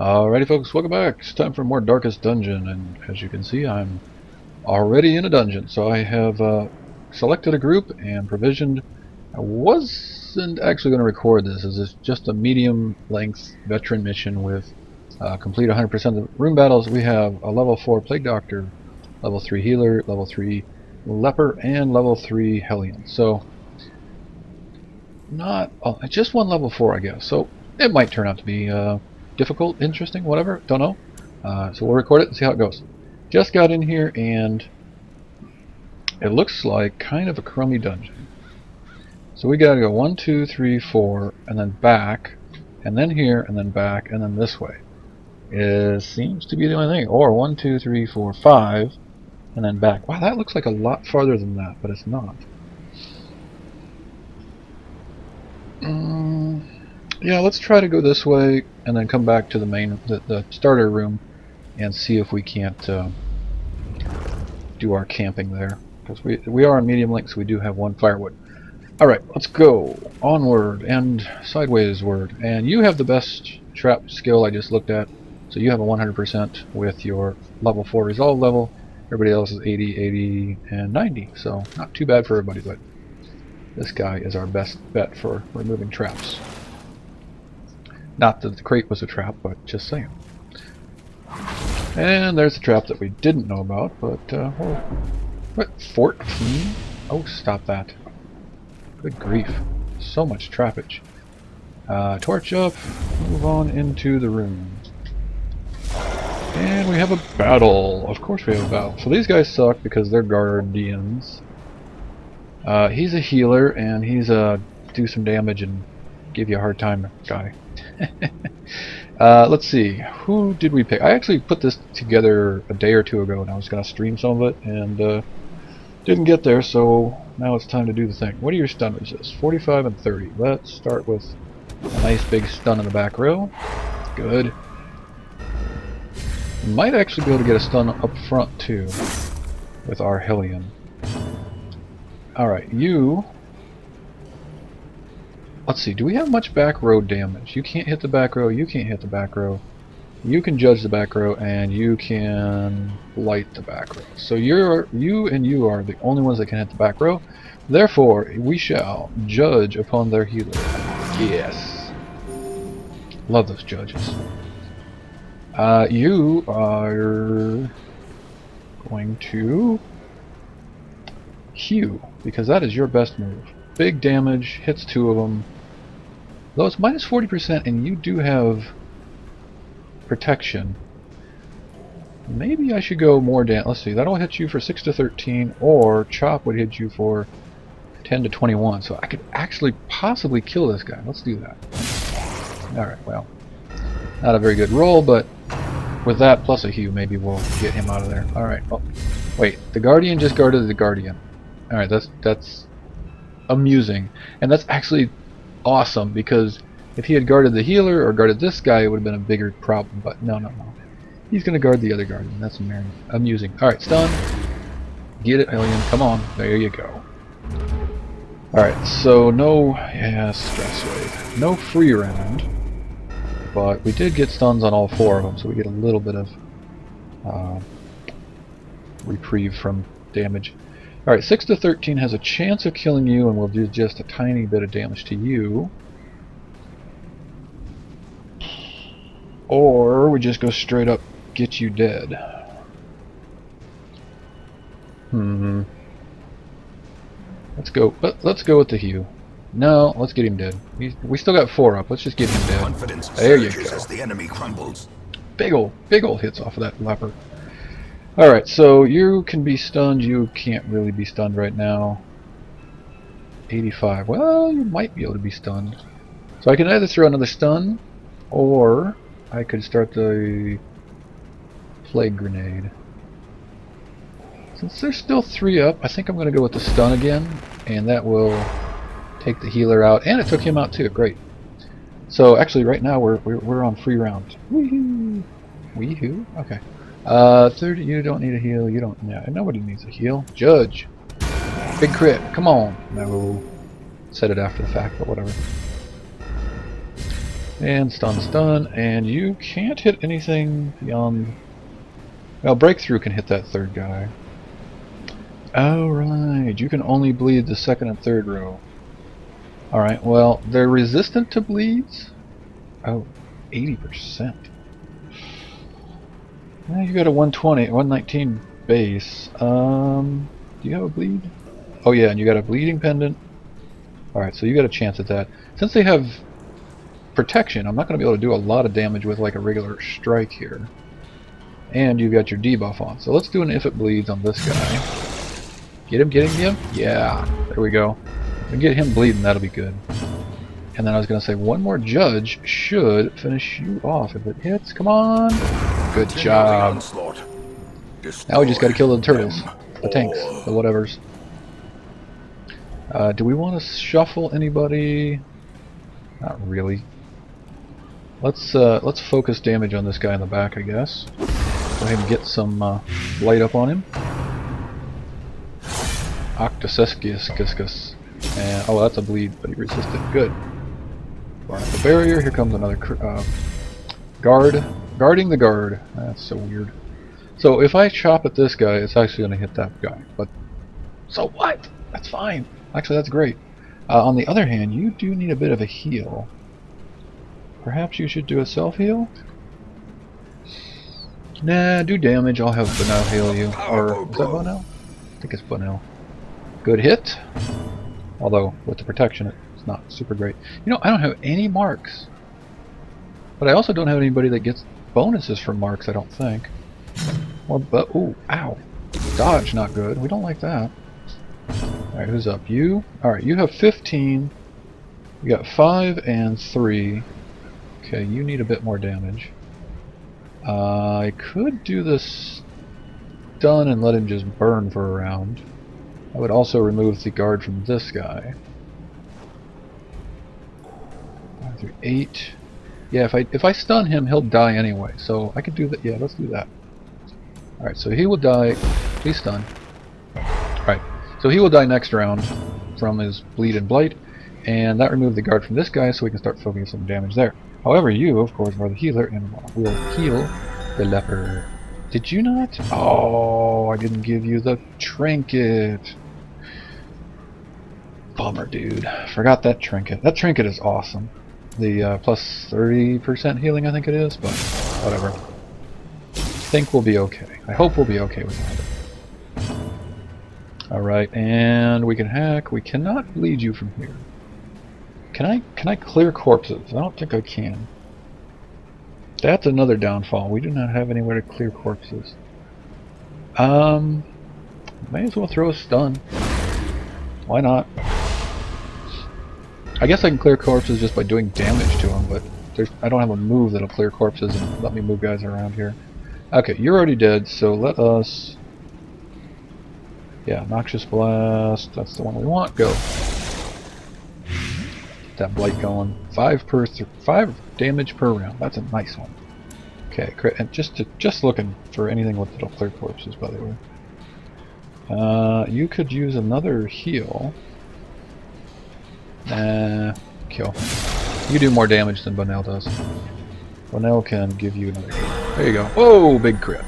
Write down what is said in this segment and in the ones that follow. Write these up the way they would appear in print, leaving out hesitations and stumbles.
Alrighty folks, welcome back. It's time for more Darkest Dungeon, and as you can see I'm already in a dungeon. So I have selected a group and provisioned. I wasn't actually going to record this as it's just a medium length veteran mission with complete 100% of the room battles. We have a level 4 Plague Doctor, level 3 Healer, level 3 Leper, and level 3 Hellion. So not just one level 4 I guess. So it might turn out to be difficult, interesting, whatever, don't know. So we'll record it and see how it goes. Just got in here and it looks like kind of a crummy dungeon. So we gotta go 1, 2, 3, 4, and then back, and then here, and then back, and then this way. It seems to be the only thing. Or 1, 2, 3, 4, 5, and then back. Wow, that looks like a lot farther than that, but it's not. Yeah, let's try to go this way and then come back to the main, the starter room, and see if we can't do our camping there, because we are on medium length, so we do have 1 firewood. All right, let's go onward and sidewaysward. And you have the best trap skill I just looked at, so you have a 100% with your level 4 resolve level. Everybody else is 80, 80, and 90, so not too bad for everybody. But this guy is our best bet for removing traps. Not that the crate was a trap, but just saying. And there's a trap that we didn't know about, but what, 14? Oh, stop that. Good grief. So much trappage. Torch up, move on into the room. And we have a battle. Of course we have a battle. So these guys suck because they're guardians. He's a healer, and he's a do some damage and give you a hard time guy. Let's see, who did we pick? I actually put this together a day or two ago, and I was going to stream some of it, and didn't get there, so now it's time to do the thing. What are your stun resists? 45 and 30. Let's start with a nice big stun in the back row. Good. Might actually be able to get a stun up front too with our Hellion. Alright, you... Let's see, do we have much back row damage? You can't hit the back row, you can't hit the back row. You can judge the back row, and you can light the back row. So you are the only ones that can hit the back row. Therefore, we shall judge upon their healer. Yes. Love those judges. You are going to hew, because that is your best move. Big damage, hits 2 of them. Though it's minus 40%, and you do have protection. Maybe I should go more damage. Let's see, that'll hit you for 6 to 13, or Chop would hit you for 10 to 21. So I could actually possibly kill this guy. Let's do that. Alright, well, not a very good roll, but with that plus a hew, maybe we'll get him out of there. Alright, well, wait, the Guardian just guarded the Guardian. Alright, that's amusing. And that's actually awesome, because if he had guarded the healer or guarded this guy, it would have been a bigger problem. But no. He's going to guard the other Guardian. That's amusing. Alright, stun. Get it, Alien. Come on. There you go. Alright, so no... Yeah, stress wave. No free round. But we did get stuns on all 4 of them, so we get a little bit of reprieve from damage. Alright, 6 to 13 has a chance of killing you, and we'll do just a tiny bit of damage to you. Or we just go straight up, get you dead. Let's go with the hew. No, let's get him dead. We still got 4 up. Let's just get him dead. There you go. As the enemy crumbles. Big ol' hits off of that leper. Alright, so you can be stunned. You can't really be stunned right now. 85. Well, you might be able to be stunned. So I can either throw another stun, or I could start the plague grenade. Since there's still 3 up, I think I'm going to go with the stun again, and that will take the healer out. And it took him out too. Great. So actually, right now we're on free rounds. Woohoo! Weehoo? Okay. 30. You don't need a heal. You don't. Yeah, nobody needs a heal. Judge. Big crit. Come on. No. Said it after the fact, but whatever. And stun, stun, and you can't hit anything beyond... Well, breakthrough can hit that third guy. Oh, right. You can only bleed the second and third row. Alright, well, they're resistant to bleeds? Oh, 80%. Well, you got a 120, 119 base. Do you have a bleed? Oh yeah, and you got a bleeding pendant. Alright, so you got a chance at that. Since they have protection, I'm not going to be able to do a lot of damage with like a regular strike here. And you've got your debuff on. So let's do an if it bleeds on this guy. Get him, get him, get him? Yeah, there we go. If we get him bleeding, that'll be good. And then I was going to say one more judge should finish you off if it hits. Come on! Good job. Now we just got to kill the turtles. The tanks. The whatevers. Do we want to shuffle anybody? Not really. Let's focus damage on this guy in the back, I guess. Go ahead and get some light up on him. Octosescus. And oh, that's a bleed, but he resisted. Good. Burn up the barrier. Here comes another guard. Guarding the guard. That's so weird. So if I chop at this guy, it's actually going to hit that guy. But so what? That's fine. Actually, that's great. On the other hand, you do need a bit of a heal. Perhaps you should do a self-heal? Nah, do damage. I'll have Bonell heal you. Or, is that Bonell? I think it's Bonell. Good hit. Although, with the protection, it's not super great. You know, I don't have any marks. But I also don't have anybody that gets bonuses from marks, I don't think. Or, but, ooh, ow. Dodge, not good. We don't like that. Alright, who's up? You? Alright, you have 15. You got 5 and 3. Okay, you need a bit more damage. I could do this stun and let him just burn for a round. I would also remove the guard from this guy. 5 through 8. Yeah, if I stun him, he'll die anyway. So I could do that. Yeah, let's do that. Alright, so he will die. Please stun. Alright, so he will die next round from his bleed and blight. And that removed the guard from this guy, so we can start focusing some damage there. However, you, of course, are the healer and will heal the leper. Did you not? Oh, I didn't give you the trinket. Bummer, dude. Forgot that trinket. That trinket is awesome. The plus 30% healing, I think it is, but whatever. I think we'll be okay. I hope we'll be okay with that. Alright, and we can hack. We cannot bleed you from here. Can I clear corpses? I don't think I can. That's another downfall. We do not have anywhere to clear corpses. May as well throw a stun. Why not? I guess I can clear corpses just by doing damage to them, but I don't have a move that'll clear corpses and let me move guys around here. Okay, you're already dead, so let us... Yeah, Noxious Blast. That's the one we want. Go. Get that blight going. 5 damage per round. That's a nice one. Okay, and just looking for anything with that'll clear corpses, by the way. You could use another heal. Kill. You do more damage than Bonell does. Bonell can give you another heal. There you go. Whoa, big crit.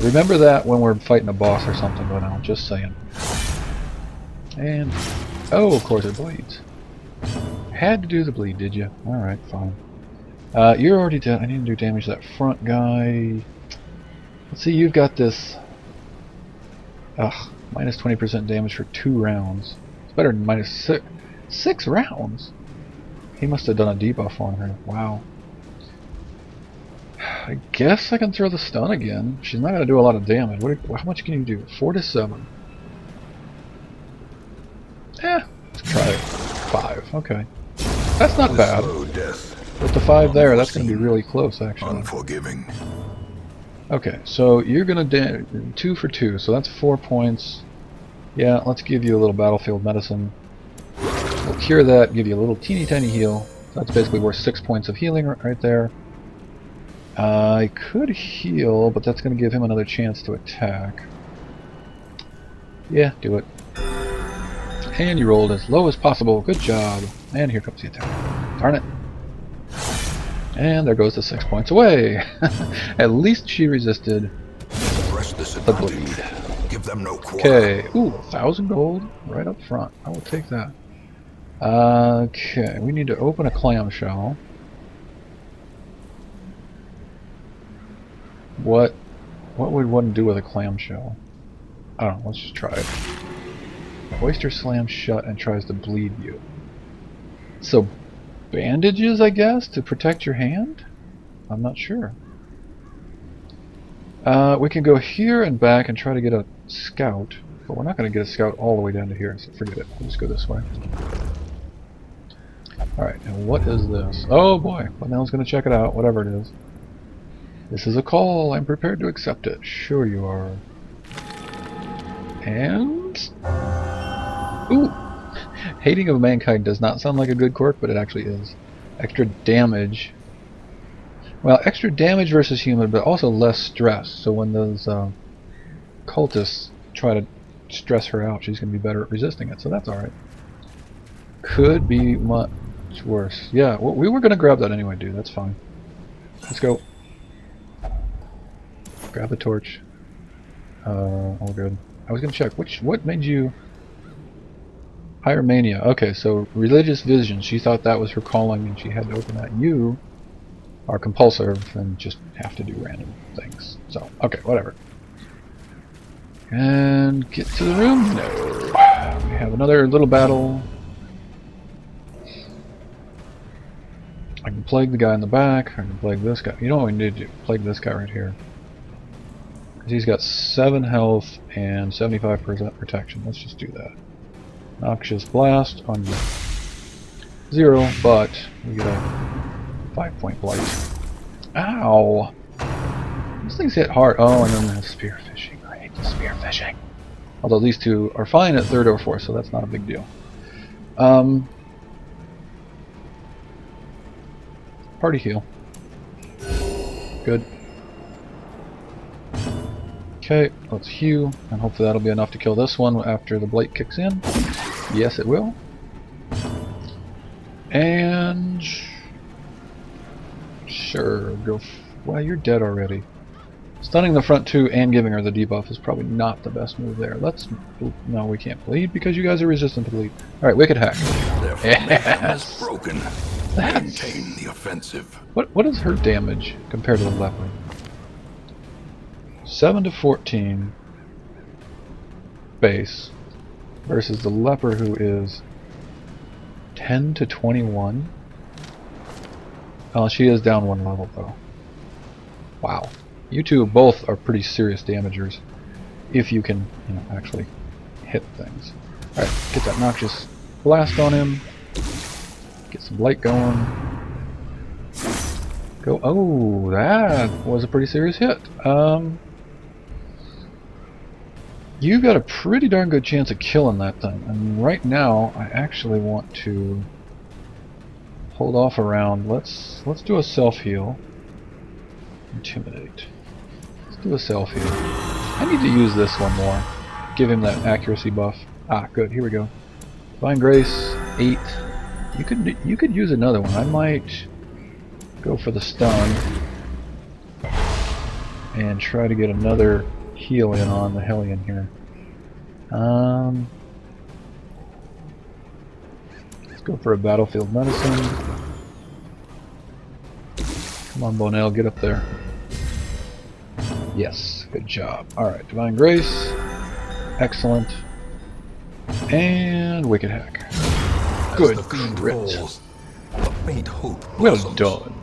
Remember that when we're fighting a boss or something, Bonell. Just saying. And oh, of course it bleeds. Had to do the bleed, did you? Alright, fine. You're already dead. I need to do damage to that front guy. Let's see, you've got this... Ugh, minus 20% damage for 2 rounds. It's better than minus 6. 6 rounds? He must have done a debuff on her. Wow. I guess I can throw the stun again. She's not going to do a lot of damage. How much can you do? 4 to 7. Let's try it. 5. Okay. That's not bad. With the 5 there, that's going to be really close, actually. Unforgiving. Okay, so you're going to 2 for 2, so that's 4 points. Yeah, let's give you a little battlefield medicine. We'll cure that, give you a little teeny tiny heal. That's basically worth 6 points of healing right there. I could heal, but that's going to give him another chance to attack. Yeah, do it. And you rolled as low as possible. Good job. And here comes the attack. Darn it. And there goes the 6 points away. At least she resisted the bleed. Give them no quarter. Okay, ooh, 1,000 gold right up front. I will take that. Okay, we need to open a clamshell. What would one do with a clamshell? I don't know, let's just try it. Oyster slams shut and tries to bleed you. So, bandages, I guess, to protect your hand? I'm not sure. We can go here and back and try to get a scout, but we're not going to get a scout all the way down to here, so forget it. We'll just go this way. Alright, and what is this? Oh boy, well, now I was going to check it out, whatever it is. This is a call. I'm prepared to accept it. Sure you are. And... ooh! Hating of mankind does not sound like a good quirk, but it actually is. Extra damage. Well, extra damage versus human, but also less stress. So when those cultists try to stress her out, she's going to be better at resisting it. So that's alright. Could be much worse. Yeah, well, we were going to grab that anyway, dude. That's fine. Let's go. Grab the torch. All good. I was going to check. What made you... Hieromania. Okay, so religious vision. She thought that was her calling and she had to open that. You are compulsive and just have to do random things. So, okay, whatever. And get to the room? No. We have another little battle. I can plague the guy in the back. I can plague this guy. You know what we need to do? Plague this guy right here. Because he's got 7 health and 75% protection. Let's just do that. Noxious blast on 0, but we get a 5-point blight. Ow! These things hit hard. Oh, and then the spear fishing. I hate the spear fishing. Although these two are fine at 3rd or 4th, so that's not a big deal. Party heal. Good. Okay, let's heal, and hopefully that'll be enough to kill this one after the blight kicks in. Yes, it will. And... sure, go... well, you're dead already. Stunning the front 2 and giving her the debuff is probably not the best move there. Let's... no, we can't bleed because you guys are resistant to bleed. Alright, Wicked Hack. Yes! Broken. Maintain the offensive. What is her damage compared to the leper? 7 to 14 base versus the leper who is 10 to 21. Oh, she is down 1 level though. Wow. You two both are pretty serious damagers if you can, you know, actually hit things. Alright, get that noxious blast on him. Get some light going. Go. Oh, that was a pretty serious hit. You've got a pretty darn good chance of killing that thing. And right now, I actually want to hold off around. Let's do a self-heal. Intimidate. Let's do a self-heal. I need to use this one more. Give him that accuracy buff. Ah, good. Here we go. Divine Grace, 8. You could use another one. I might go for the stun and try to get another heal in on the Hellion here. Let's go for a battlefield medicine. Come on, Bonell, get up there. Yes, good job. Alright, Divine Grace. Excellent. And Wicked Hack. Good crit. Well done.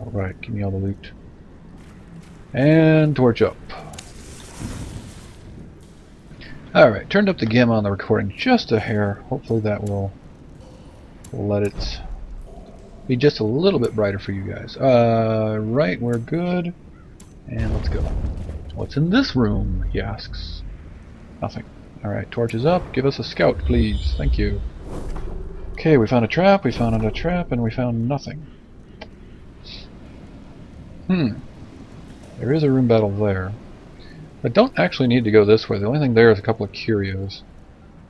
Alright, give me all the loot. And torch up. Alright, turned up the gamma on the recording just a hair. Hopefully that will let it be just a little bit brighter for you guys. Right, we're good. And let's go. What's in this room, he asks. Nothing. Alright, torch is up. Give us a scout, please. Thank you. Okay, we found a trap, we found a trap, and we found nothing. There is a room battle there. I don't actually need to go this way. The only thing there is a couple of curios.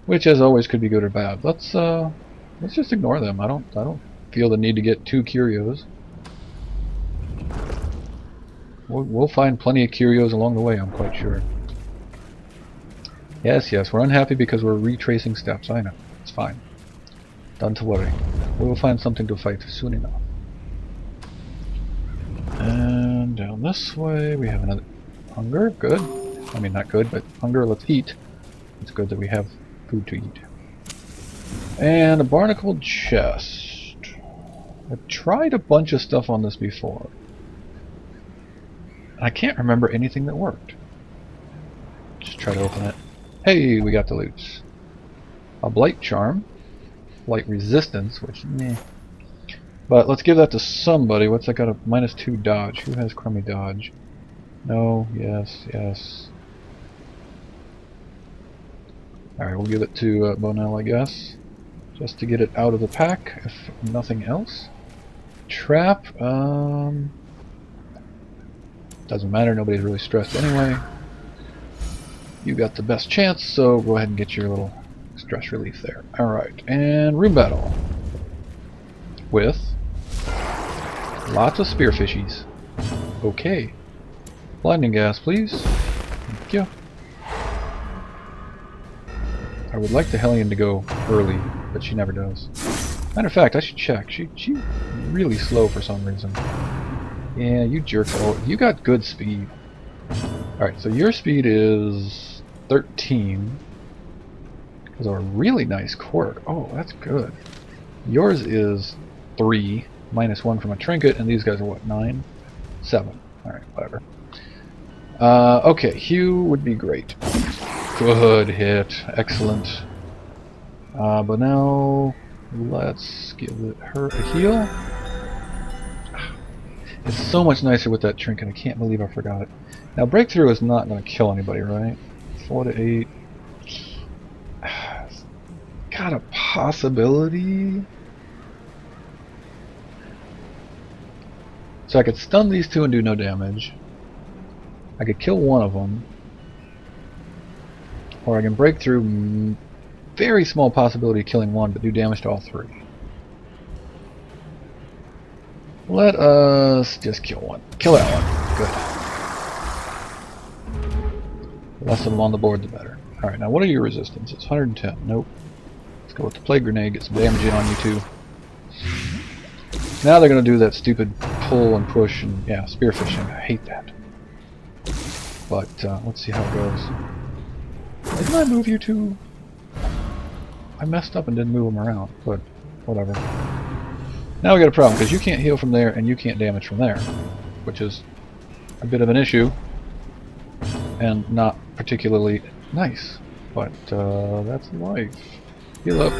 Which, as always, could be good or bad. Let's Let's just ignore them. I don't feel the need to get 2 curios. We'll find plenty of curios along the way, I'm quite sure. Yes, yes, we're unhappy because we're retracing steps. I know. It's fine. Done to worry. We will find something to fight soon enough. And down this way we have another hunger. Good. I mean, not good, but hunger. Let's eat. It's good that we have food to eat. And a barnacled chest. I've tried a bunch of stuff on this before. I can't remember anything that worked. Just try to open it. Hey, we got the loot. A blight charm. Blight resistance, which meh. But let's give that to somebody. What's that got? A -2 dodge. Who has crummy dodge? No, yes, yes. Alright, we'll give it to Bonell, I guess. Just to get it out of the pack, if nothing else. Trap, doesn't matter, nobody's really stressed anyway. You got the best chance, so go ahead and get your little stress relief there. Alright, and room battle. With lots of spearfishies. Okay. Blinding gas, please. Thank you. I would like the Hellion to go early, but she never does. Matter of fact, I should check. She's really slow for some reason. Yeah, you jerk. Oh, you got good speed. Alright, so your speed is 13. Because of a really nice quirk. Oh, that's good. Yours is 3, -1 from a trinket, and these guys are what, 9? 7. Alright, whatever. Okay, Hugh would be great. Good hit. Excellent. But now, let's give her a heal. It's so much nicer with that trinket. I can't believe I forgot it. Now, breakthrough is not going to kill anybody, right? 4 to 8. Got a possibility. So I could stun these two and do no damage. I could kill one of them. Or I can break through. Very small possibility of killing one, but do damage to all 3. Let us just kill one. Kill that one. Good. The less of them on the board, the better. Alright, now what are your resistances? 110. Nope. Let's go with the plague grenade, get some damage in on you too. Now they're going to do that stupid pull and push and, yeah, spearfishing. I hate that. But, let's see how it goes. Didn't I move you two? I messed up and didn't move them around, but whatever. Now we got a problem, because you can't heal from there and you can't damage from there, which is a bit of an issue, and not particularly nice, but that's life. Heal up.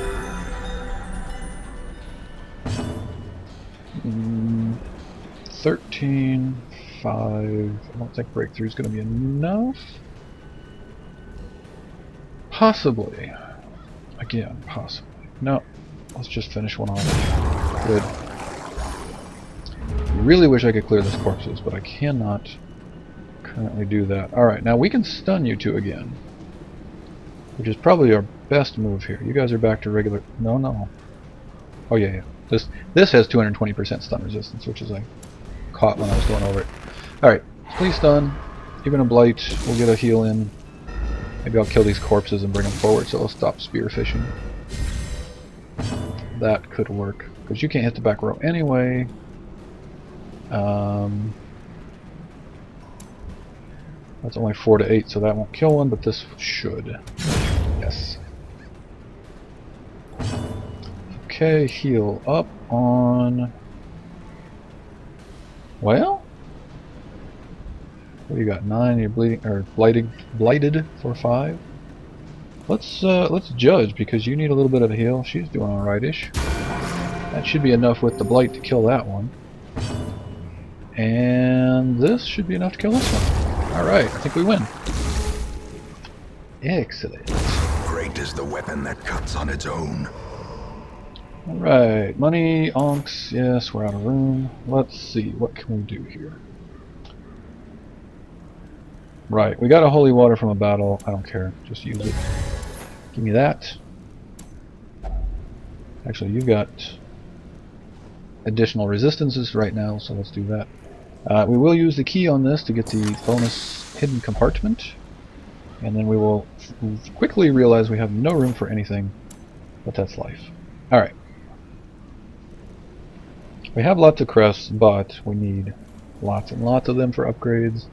13, 5, I don't think breakthrough is going to be enough. Possibly. Again, possibly. No, let's just finish one off. Good. Really wish I could clear this corpses, but I cannot currently do that. Alright, now we can stun you two again, which is probably our best move here. You guys are back to regular... No, no. Oh, yeah, yeah. This has 220% stun resistance, which is I caught when I was going over it. Alright, please stun. Even a blight. We'll get a heal in. Maybe I'll kill these corpses and bring them forward so they'll stop spearfishing. That could work, because you can't hit the back row anyway. That's only 4 to 8, so that won't kill one, but this should. Yes. Okay, heal up on... Well? What do you got? 9, you're bleeding, or blighted for 5. Let's judge, because you need a little bit of a heal. She's doing alright-ish. That should be enough with the blight to kill that one. And this should be enough to kill this one. Alright, I think we win. Excellent. Great is the weapon that cuts on its own. Alright, money, onks, yes, we're out of room. Let's see, what can we do here? Right, we got a holy water from a battle. I don't care, just use it. Give me that. Actually, you've got additional resistances right now, so let's do that. We will use the key on this to get the bonus hidden compartment, and then we will quickly realize we have no room for anything, but that's life. Alright. We have lots of crests, but we need lots and lots of them for upgrades.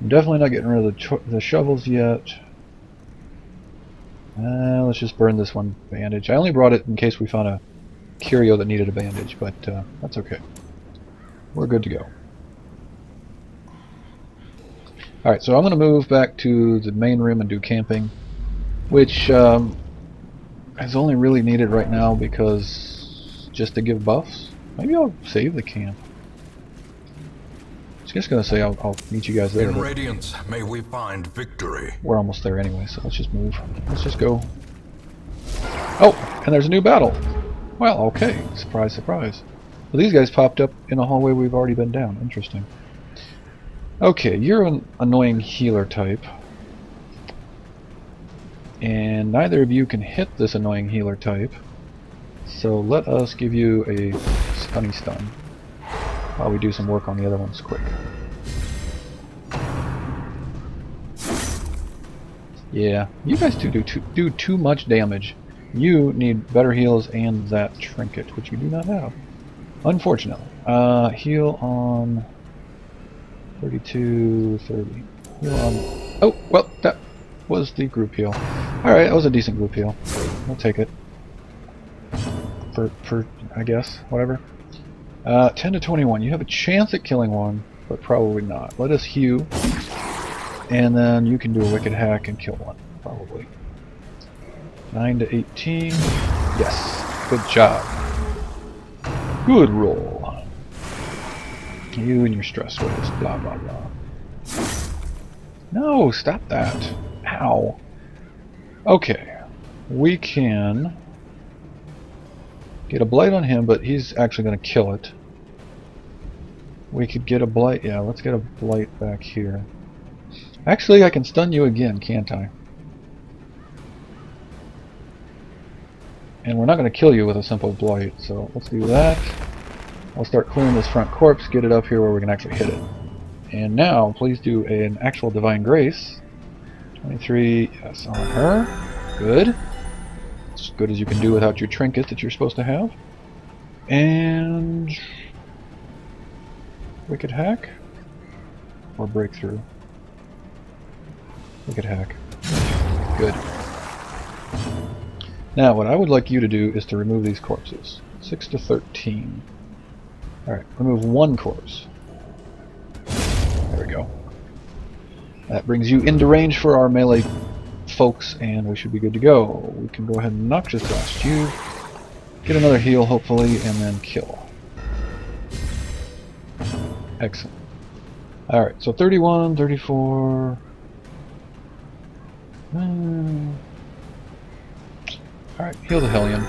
I'm definitely not getting rid of the shovels yet. Let's just burn this one bandage. I only brought it in case we found a curio that needed a bandage, but that's okay. We're good to go. Alright, so I'm going to move back to the main room and do camping, which is only really needed right now because just to give buffs. Maybe I'll save the camp. I was just going to say I'll meet you guys there. In Radiance, may we find victory. We're almost there anyway, so let's just move. Let's just go. Oh, and there's a new battle. Well, okay. Surprise, surprise. Well, these guys popped up in a hallway we've already been down. Interesting. Okay, you're an annoying healer type. And neither of you can hit this annoying healer type. So let us give you a stunny stun while we do some work on the other ones quick. Yeah, you guys do too much damage. You need better heals and that trinket, which you do not have. Unfortunately. Heal on 32, 30. Heal on... Oh, well, that was the group heal. Alright, that was a decent group heal. We'll take it. For I guess, whatever. 10 to 21. You have a chance at killing one, but probably not. Let us hew, and then you can do a wicked hack and kill one, probably. 9 to 18. Yes. Good job. Good roll. You and your stress rolls. Blah, blah, blah. No, stop that. Ow. Okay. We can get a blight on him, but he's actually going to kill it. We could get a blight. Yeah, let's get a blight back here. Actually, I can stun you again, can't I? And we're not going to kill you with a simple blight, so let's do that. I'll start clearing this front corpse, get it up here where we can actually hit it. And now, please do an actual Divine Grace. 23, yes, on her. Good. As good as you can do without your trinket that you're supposed to have. And... Wicked Hack? Or Breakthrough? Wicked Hack. Good. Now, what I would like you to do is to remove these corpses. 6 to 13. Alright, remove one corpse. There we go. That brings you into range for our melee folks, and we should be good to go. We can go ahead and Noxious Blast you, get another heal hopefully, and then kill. Excellent. Alright, so 31, 34... Alright, heal the Hellion.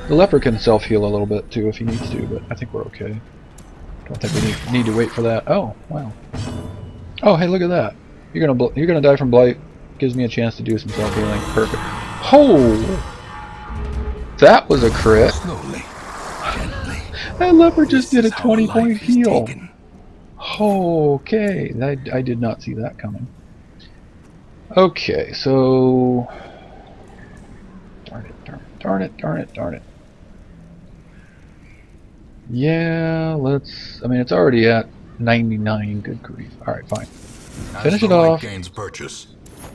The leper can self-heal a little bit too if he needs to, but I think we're okay. Don't think we need to wait for that. Oh, wow. Oh, hey, look at that. You're gonna die from blight. Gives me a chance to do some self-healing. Perfect. Oh! That was a crit. Slowly, gently. That leper just did a 20-point heal. Okay, I did not see that coming. Okay, so... Darn it, darn it, darn it, darn it, darn it. Yeah, let's... I mean, it's already at 99. Good grief. Alright, fine. Finish it off. Gains purchase.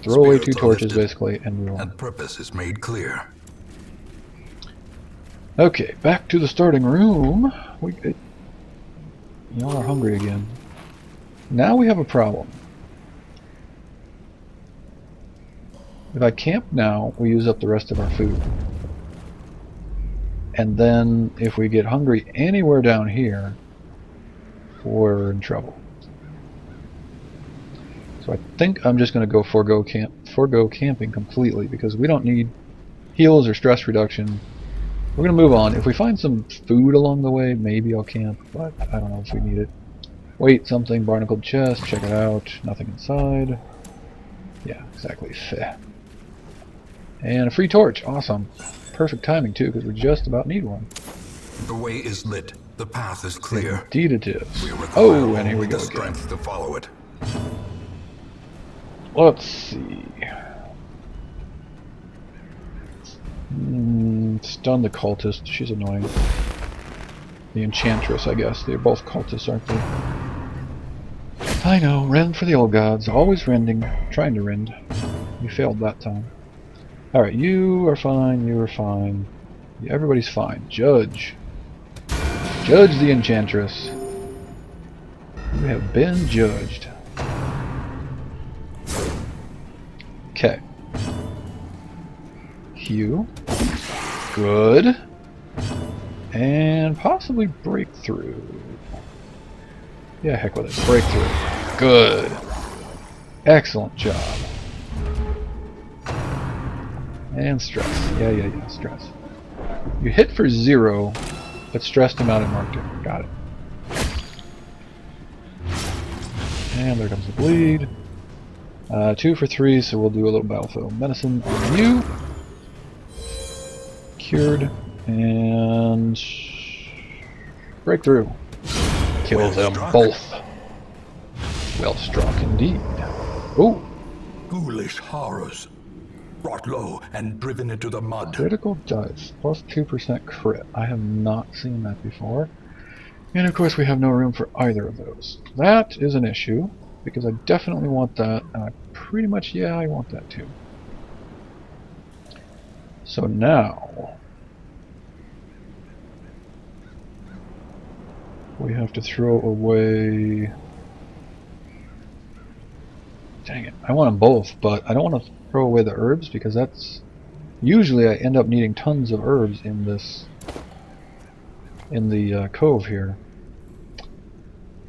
Throw away 2 Spirits are torches, lifted, basically, and move on. and purpose is made clear. Okay, back to the starting room. Y'all are hungry again. Now we have a problem. If I camp now, we use up the rest of our food. And then, if we get hungry anywhere down here, we're in trouble. So I think I'm just going to go forego camping completely, because we don't need heals or stress reduction. We're going to move on. If we find some food along the way, maybe I'll camp, but I don't know if we need it. Wait, something, barnacled chest, check it out. Nothing inside. Yeah, exactly. Feh. And a free torch. Awesome. perfect timing too, because we just about need one. The way is lit. The path is clear. Indeed it is. We require Oh, and here we only go the again. strength to follow it. Let's see. Stun the cultist. She's annoying. The enchantress, I guess. They're both cultists, aren't they? I know. Rend for the old gods. Always rending. Trying to rend. You failed that time. Alright, you are fine. You are fine. Everybody's fine. Judge. Judge the enchantress. You have been judged. Okay. Hew. Good. And possibly breakthrough. Yeah, heck with it. Breakthrough. Good. Excellent job. And stress. Yeah, stress. You hit for 0, but stressed him out and marked it. Got it. And there comes the bleed. 2 for 3, so we'll do a little battlefield medicine on you. Cured. And breakthrough. Kills them both. Well struck indeed. Oh! Ghoulish horrors. Brought low and driven into the mud. Critical dice. Plus 2% crit. I have not seen that before. And of course we have no room for either of those. That is an issue, because I definitely want that, and I pretty much, yeah, I want that too. So now we have to throw away... Dang it, I want them both, but I don't want to throw away the herbs, because that's... Usually I end up needing tons of herbs in this... in the cove here.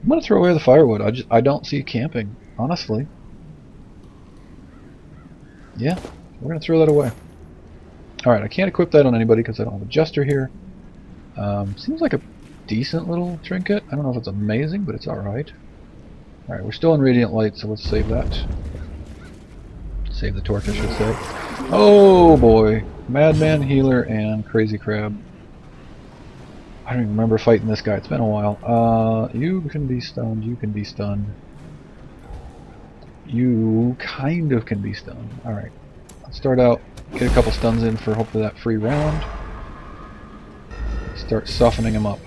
I'm going to throw away the firewood. I don't see camping, honestly. Yeah, we're going to throw that away. Alright, I can't equip that on anybody because I don't have a jester here. Seems like a decent little trinket. I don't know if it's amazing, but it's alright. Alright, we're still in radiant light, so let's save that. Save the torch, I should say. Oh boy! Madman, healer, and crazy crab. I don't even remember fighting this guy. It's been a while. You can be stunned. You can be stunned. You kind of can be stunned. Alright. Let's start out, get a couple stuns in for hopefully that free round. Start softening him up.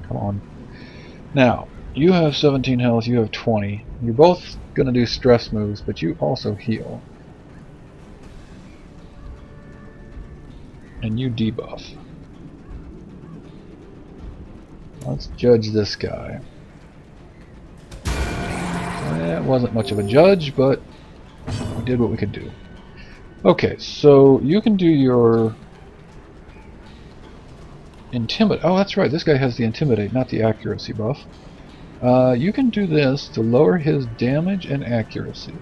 Come on. Now, you have 17 health, you have 20. You're both going to do stress moves, but you also heal. And you debuff. Let's judge this guy. It wasn't much of a judge, but we did what we could do. Okay, so you can do your intimidate. Oh, that's right. This guy has the intimidate, not the accuracy buff. You can do this to lower his damage and accuracy.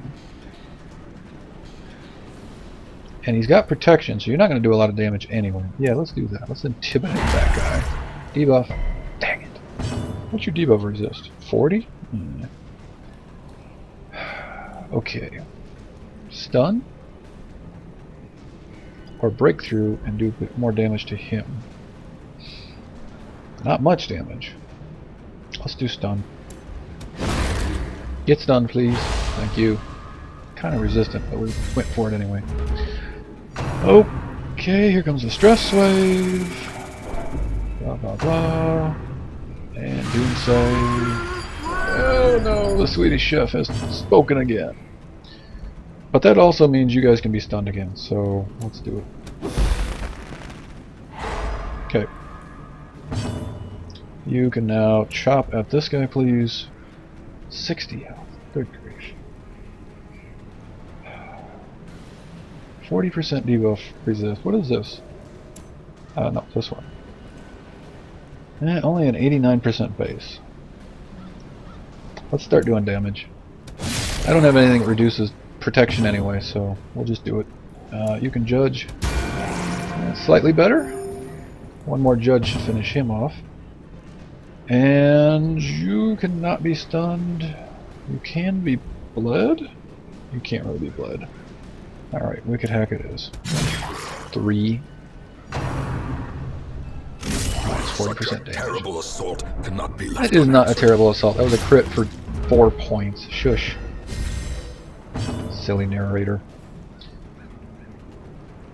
And he's got protection, so you're not going to do a lot of damage anyway. Yeah, let's do that. Let's intimidate that guy. Debuff. Dang it. What's your debuff resist? 40? Okay. Stun? Or breakthrough and do more damage to him. Not much damage. Let's do stun. Get stunned, please. Thank you. Kind of resistant, but we went for it anyway. Okay, here comes the stress wave. Blah blah blah. And doomsday. Oh no, the Swedish chef has spoken again. But that also means you guys can be stunned again, so let's do it. Okay. You can now chop at this guy, please. 60 health. Good grief. 40% debuff resist. What is this? No, this one. Only an 89% base. Let's start doing damage. I don't have anything that reduces protection anyway, so we'll just do it. You can judge. Slightly better. One more judge should finish him off. And you cannot be stunned. You can be bled. You can't really be bled. Alright, Wicked Hack it is. 3. Minus 40% damage. Terrible assault cannot be left That is not a unanswered. terrible assault. That was a crit for 4 points. Shush. Silly narrator.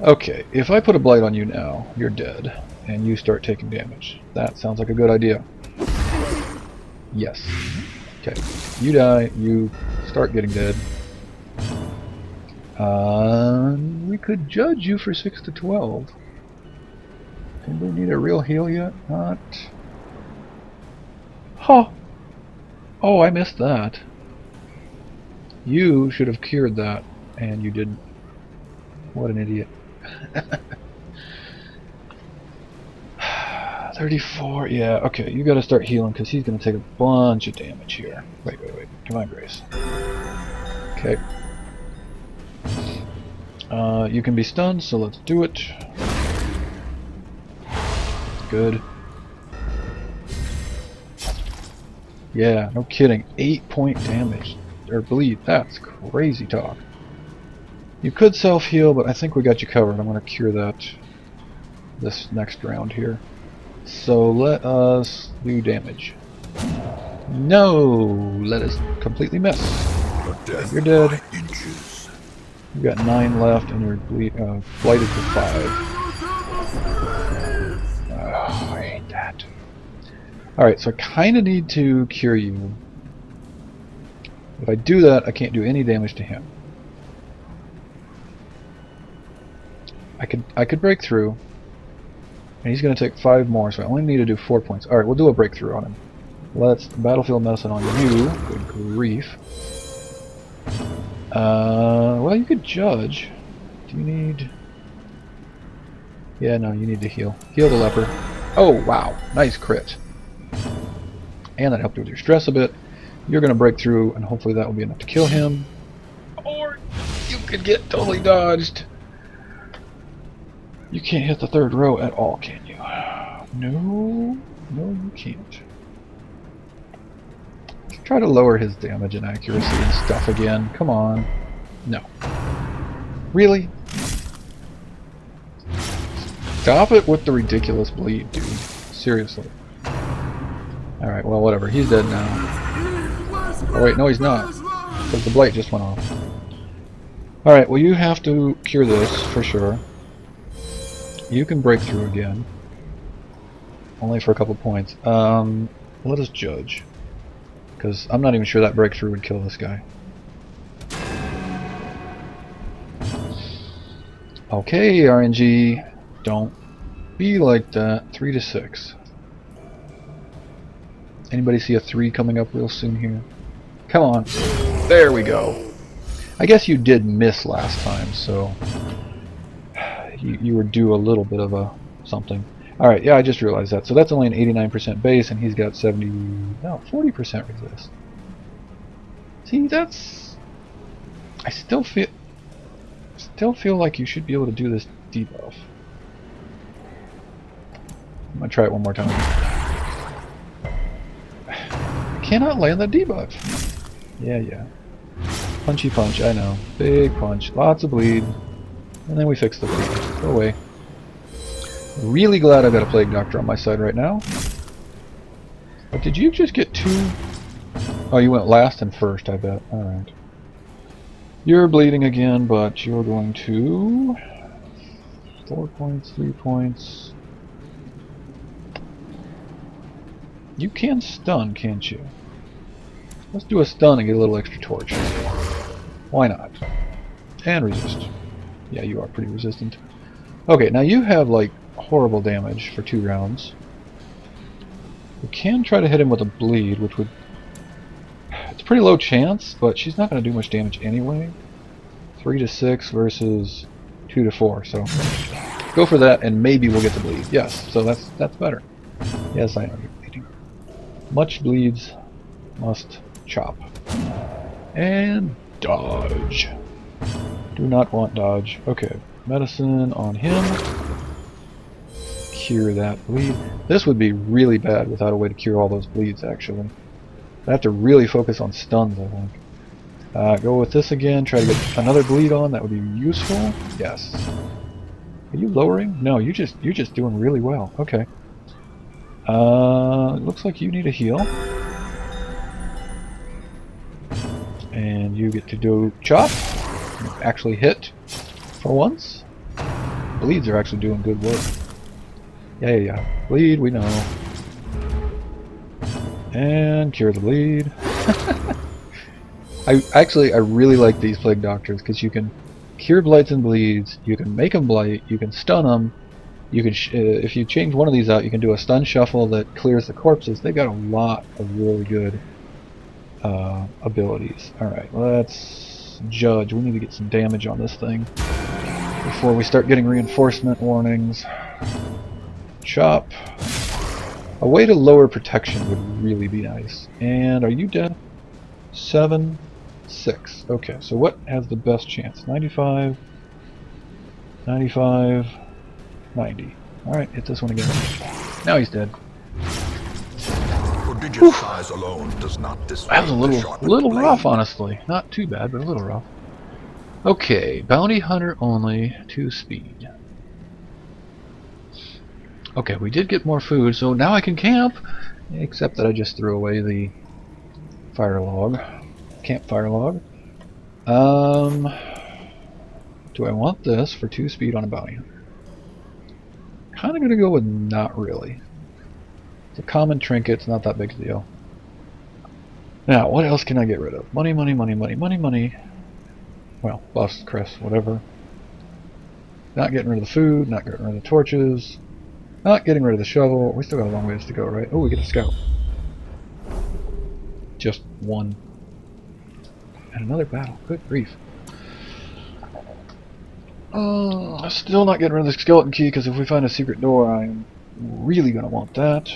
Okay, if I put a blight on you now, you're dead, and you start taking damage. That sounds like a good idea. Yes. Okay, you die, you start getting dead. We could judge you for 6 to 12. Anybody need a real heal yet? Not. Huh. Oh, I missed that. You should have cured that, and you didn't. What an idiot. 34, yeah, okay, you gotta start healing because he's gonna take a bunch of damage here. Wait. Come on, Grace. Okay. You can be stunned, so let's do it. Good. Yeah, no kidding. 8-point damage. Or bleed. That's crazy talk. You could self-heal, but I think we got you covered. I'm going to cure that this next round here. So let us do damage. No! Let us completely miss. You're dead. Inches. You've got 9 left, and you're blighted for 5. Oh, I hate that. Alright, so I kind of need to cure you. If I do that, I can't do any damage to him. I could break through, and he's going to take 5 more, so I only need to do 4 points. Alright, we'll do a breakthrough on him. Let's battlefield medicine on you. Good grief. Well, you could judge. Do you need... Yeah, no, you need to heal. Heal the leper. Oh, wow. Nice crit. And that helped with your stress a bit. You're going to break through, and hopefully that will be enough to kill him. Or you could get totally dodged. You can't hit the 3rd row at all, can you? No, you can't. Let's try to lower his damage and accuracy and stuff again. Come on. No. Really? Stop it with the ridiculous bleed, dude. Seriously. Alright, well, whatever. He's dead now. Oh, wait, no, he's not. Because the blight just went off. Alright, well, you have to cure this, for sure. You can break through again. Only for a couple points. Let us judge. Because I'm not even sure that breakthrough would kill this guy. Okay, RNG. Don't be like that. 3 to 6. Anybody see a 3 coming up real soon here? Come on. There we go. I guess you did miss last time, so you were due a little bit of a something. Alright, yeah, I just realized that. So that's only an 89% base, and he's got 40% resist. See, that's... I still feel like you should be able to do this debuff. I'm gonna try it one more time. I cannot land the debuff. Yeah. Punchy punch, I know. Big punch, lots of bleed. And then we fix the bleed. Go away. Really glad I've got a Plague Doctor on my side right now. But did you just get 2? Oh, you went last and first, I bet. Alright. You're bleeding again, but you're going to... 4 points, 3 points... You can stun, can't you? Let's do a stun and get a little extra torch. Why not? And resist. Yeah, you are pretty resistant. Okay, now you have, like, horrible damage for 2 rounds. We can try to hit him with a bleed, which would... It's a pretty low chance, but she's not going to do much damage anyway. 3 to 6 versus 2 to 4, so... Go for that, and maybe we'll get the bleed. Yes, so that's better. Yes, I know you're bleeding. Much bleeds must chop. And dodge. Do not want dodge. Okay, medicine on him. Cure that bleed. This would be really bad without a way to cure all those bleeds, actually. I have to really focus on stuns, I think. Go with this again. Try to get another bleed on. That would be useful. Yes. Are you lowering? No, you're just doing really well. Okay. Looks like you need a heal. And you get to do chop. Actually hit for once. Bleeds are actually doing good work. Yeah. Bleed, we know. And cure the bleed. I really like these plague doctors because you can cure blights and bleeds. You can make them blight. You can stun them. You can, if you change one of these out, you can do a stun shuffle that clears the corpses. They've got a lot of really good abilities. All right, let's judge. We need to get some damage on this thing before we start getting reinforcement warnings. Chop. A way to lower protection would really be nice. And are you dead? 7, 6. Okay, so what has the best chance? 95, 95, 90. Alright, hit this one again. Now he's dead. Prodigious size alone does not That was a little rough, honestly. Not too bad, but a little rough. Okay, bounty hunter only, 2 speed. Okay, we did get more food, so now I can camp. Except that I just threw away the fire log. Campfire log. Do I want this for 2 speed on a bounty hunter? Kinda gonna go with not really. It's a common trinket, it's not that big a deal. Now, what else can I get rid of? Money. Well, bust, Chris, whatever. Not getting rid of the food, not getting rid of the torches, not getting rid of the shovel. We still got a long ways to go, right? Oh, we get a scout. Just one. And another battle. Good grief. Still not getting rid of the skeleton key, because if we find a secret door, I'm really going to want that.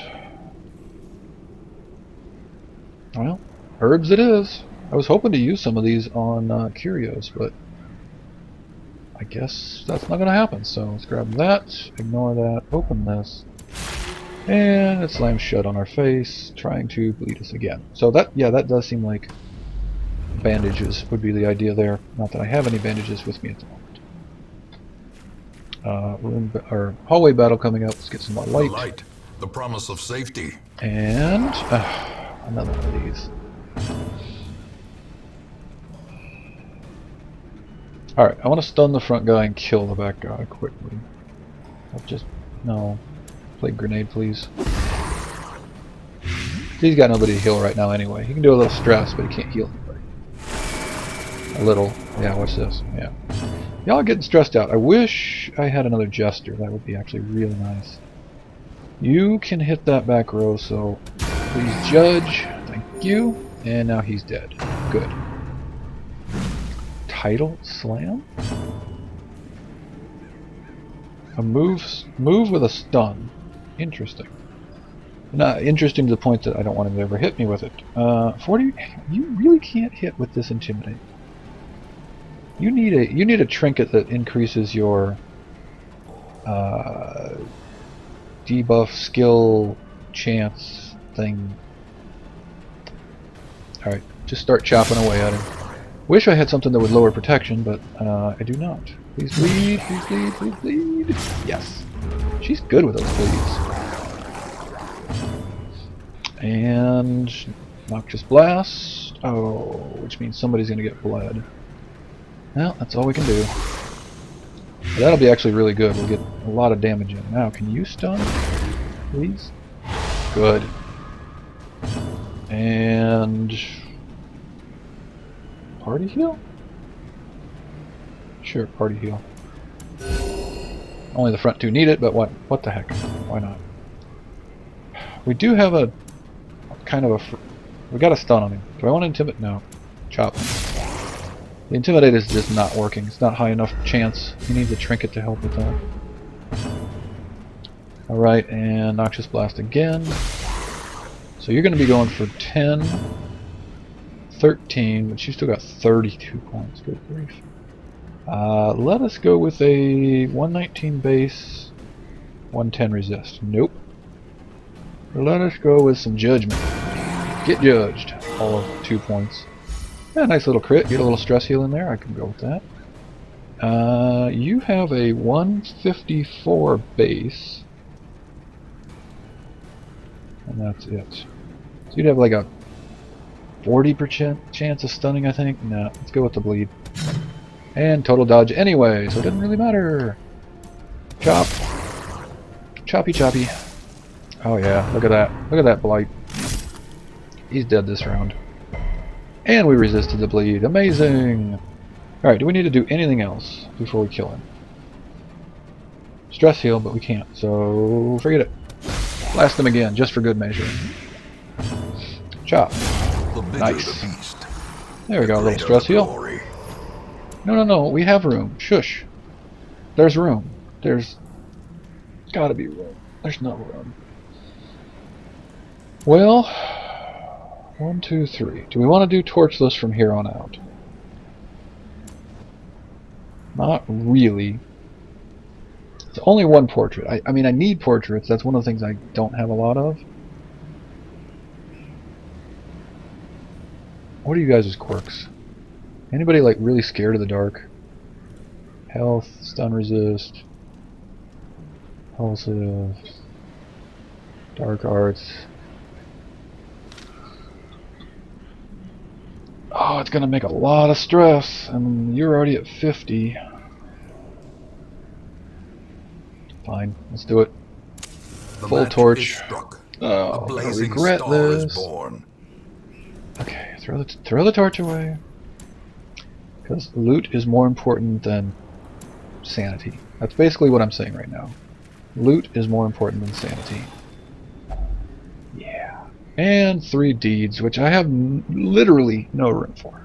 Well, herbs it is. I was hoping to use some of these on curios, but I guess that's not going to happen. So let's grab that, ignore that, open this, and it slams shut on our face, trying to bleed us again. So that, yeah, that does seem like bandages would be the idea there. Not that I have any bandages with me at the moment. Hallway battle coming up. Let's get some more light. The light, the promise of safety. And another one of these. Alright, I want to stun the front guy and kill the back guy quickly. No. Plague grenade, please. He's got nobody to heal right now anyway. He can do a little stress, but he can't heal anybody. A little. Yeah, watch this. Yeah. Y'all are getting stressed out. I wish I had another jester. That would be actually really nice. You can hit that back row, so please judge. Thank you. And now he's dead. Good. Tidal slam? A move with a stun. Interesting. Not interesting to the point that I don't want him to ever hit me with it. 40. You really can't hit with this intimidate. You need a trinket that increases your debuff skill chance thing. Alright, just start chopping away at him. Wish I had something that would lower protection, but I do not. Please bleed, please bleed, please bleed. Yes. She's good with those bleeds. And Noxious Blast. Oh, which means somebody's gonna get bled. Well, that's all we can do. But that'll be actually really good. We'll get a lot of damage in. Now, can you stun? Please? Good. And party heal? Sure, party heal. Only the front two need it, but what the heck? Why not? We do have a kind of a... we got a stun on him. Do I want to intimidate? No. Chop. The intimidate is just not working. It's not high enough chance. He needs a trinket to help with that. Alright, and Noxious Blast again. So you're going to be going for 10, 13, but you still got 32 points. Good grief. Let us go with a 119 base, 110 resist. Nope. Let us go with some judgment. Get judged. All of 2 points. Yeah, nice little crit. Get a little stress heal in there. I can go with that. You have a 154 base. And that's it. So you'd have like a 40% chance of stunning, I think. No, let's go with the bleed. And total dodge anyway, so it doesn't really matter. Chop. Choppy choppy. Oh yeah, look at that. Look at that blight. He's dead this round. And we resisted the bleed. Amazing! Alright, do we need to do anything else before we kill him? Stress heal, but we can't, so forget it. Blast him again, just for good measure. Chop. Nice. There we go, a little stress heal. No, we have room. Shush. There's room. There's gotta be room. There's no room. Well, 1, 2, 3. Do we want to do torchless from here on out? Not really. It's only one portrait. I mean, I need portraits. That's one of the things I don't have a lot of. What are you guys' quirks? Anybody like really scared of the dark? Health, stun resist, impulsive, dark arts. Oh, it's gonna make a lot of stress, and you're already at 50. Fine, let's do it. Full torch. Oh, I regret this. Okay, throw the torch away. Because loot is more important than sanity. That's basically what I'm saying right now. Loot is more important than sanity. Yeah. And 3 deeds, which I have literally no room for.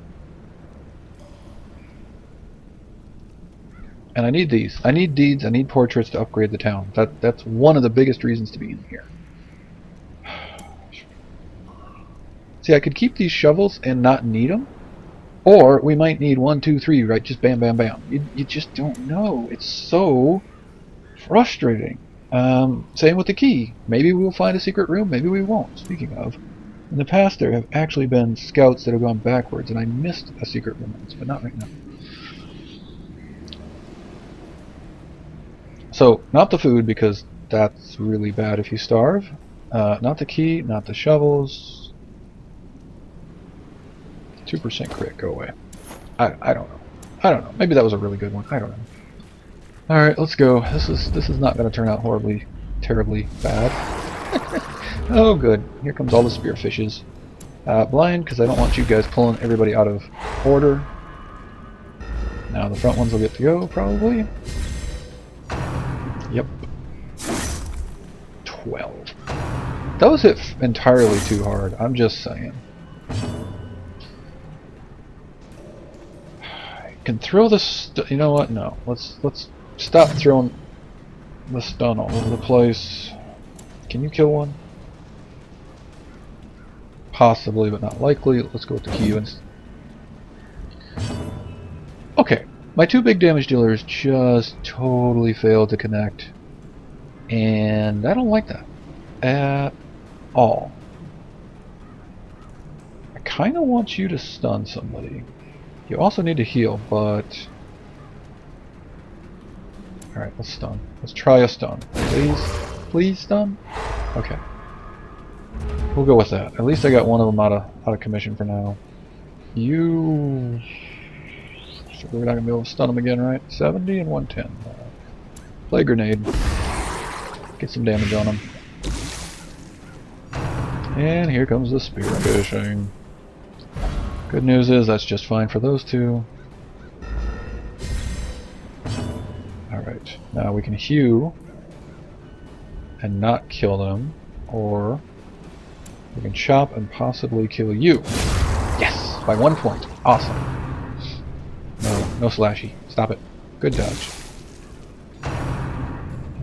And I need these. I need deeds, I need portraits to upgrade the town. That's one of the biggest reasons to be in here. See, I could keep these shovels and not need them. Or we might need 1, 2, 3, right? Just bam, bam, bam. You just don't know. It's so frustrating. Same with the key. Maybe we'll find a secret room, maybe we won't. Speaking of, in the past there have actually been scouts that have gone backwards, and I missed a secret room once, but not right now. So, not the food, because that's really bad if you starve. Not the key, not the shovels. 2% crit, go away. I don't know. I don't know. Maybe that was a really good one. I don't know. Alright, let's go. This is not going to turn out horribly, terribly bad. Oh good. Here comes all the spearfishes. Blind, because I don't want you guys pulling everybody out of order. Now the front ones will get to go, probably. Yep. 12. Those hit entirely too hard, I'm just saying. Can throw the you know what? No. Let's stop throwing the stun all over the place. Can you kill one? Possibly, but not likely. Let's go with the key instead. Okay. My 2 big damage dealers just totally failed to connect. And I don't like that. At all. I kind of want you to stun somebody. You also need to heal, but... Alright, let's stun. Let's try a stun. Please? Please stun? Okay. We'll go with that. At least I got one of them out of commission for now. You... So we're not going to be able to stun them again, right? 70 and 110. Play grenade. Get some damage on them. And here comes the spear fishing. Good news is that's just fine for those 2. Alright, now we can hew and not kill them, or we can chop and possibly kill you. Yes! By 1 point. Awesome. No slashy. Stop it. Good dodge.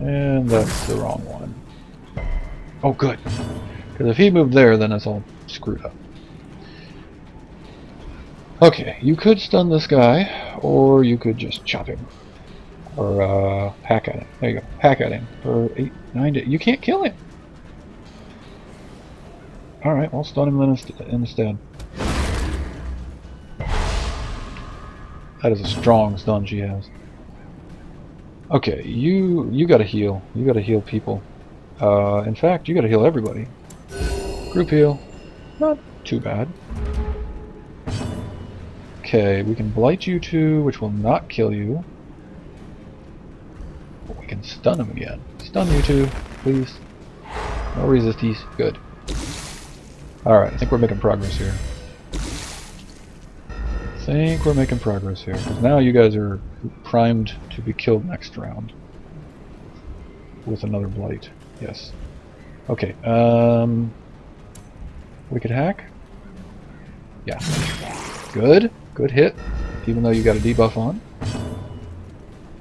And that's the wrong one. Oh good. Because if he moved there, then it's all screwed up. Okay, you could stun this guy, or you could just chop him. Or, hack at him. There you go. Hack at him. For 8, 9, you can't kill him! Alright, well, stun him then instead. That is a strong stun she has. Okay, you gotta heal. You gotta heal people. In fact, you gotta heal everybody. Group heal. Not too bad. Okay, we can blight you two, which will not kill you. But we can stun him again. Stun you two, please. No resisties. Good. Alright, I think we're making progress here. Because now you guys are primed to be killed next round. With another blight. Yes. Okay, we could hack? Yeah. Good. Good hit. Even though you got a debuff on.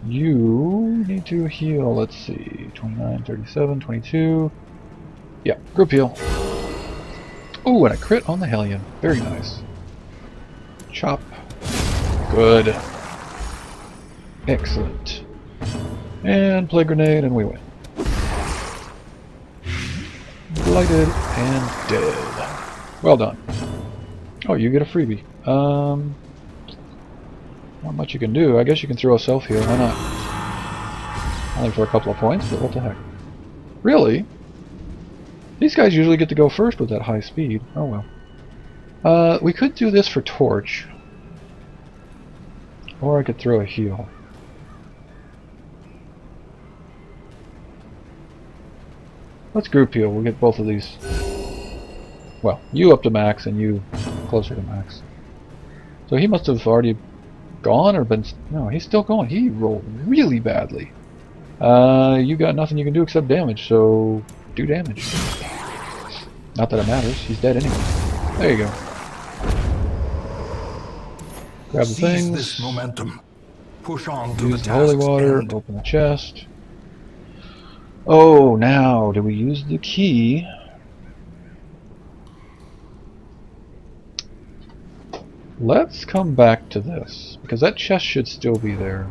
You need to heal, let's see, 29, 37, 22. Yeah, group heal. Oh, and a crit on the Hellion. Very nice. Chop. Good. Excellent. And play grenade, and we win. Blighted and dead. Well done. Oh, you get a freebie. Not much you can do. I guess you can throw a self-heal. Why not? Only for a couple of points, but what the heck. Really? These guys usually get to go first with that high speed. Oh well. We could do this for torch. Or I could throw a heal. Let's group heal. We'll get both of these. Well, you up to max and you closer to max. So he must have already gone or been... No, he's still going. He rolled really badly. You got nothing you can do except damage, so do damage. Not that it matters. He's dead anyway. There you go. Grab the things. This momentum. Push on to Use the the holy water. end. Open the chest. Oh, now do we use the key? Let's come back to this, because that chest should still be there.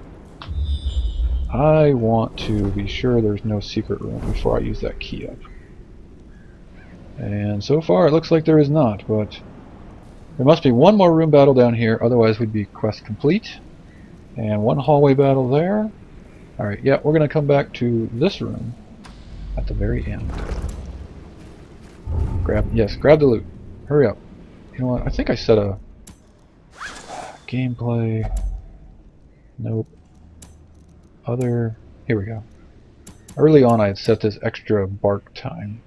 I want to be sure there's no secret room before I use that key up. And so far it looks like there is not, but there must be one more room battle down here, otherwise we'd be quest complete. And one hallway battle there. Alright, yeah, we're going to come back to this room at the very end. Grab the loot. Hurry up. You know what, I think I set a... Gameplay. Nope. Other. Here we go. Early on I had set this extra bark time,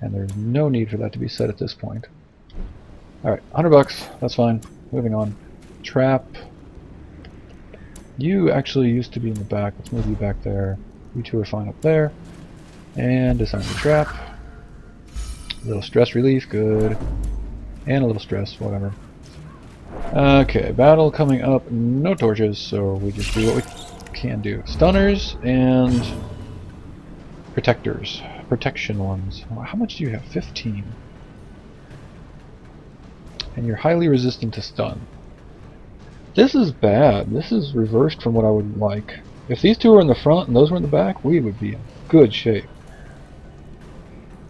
and there's no need for that to be set at this point. Alright, $100. That's fine. Moving on. Trap. You actually used to be in the back. Let's move you back there. You two are fine up there. And disarm the trap. A little stress relief. Good. And a little stress. Whatever. Okay, battle coming up. No torches, so we just do what we can do. Stunners and protectors. Protection ones. How much do you have? 15. And you're highly resistant to stun. This is bad. This is reversed from what I would like. If these two were in the front and those were in the back, we would be in good shape.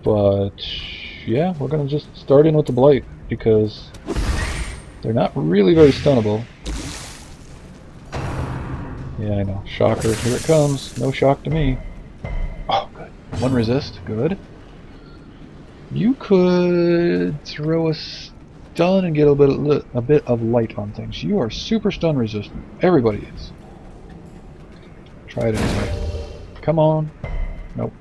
But yeah, we're gonna just start in with the blight because they're not really very stunnable. Yeah, I know. Shocker. Here it comes. No shock to me. Oh, good. One resist. Good. You could throw a stun and get a bit of light on things. You are super stun resistant. Everybody is. Try it anyway. Come on. Nope.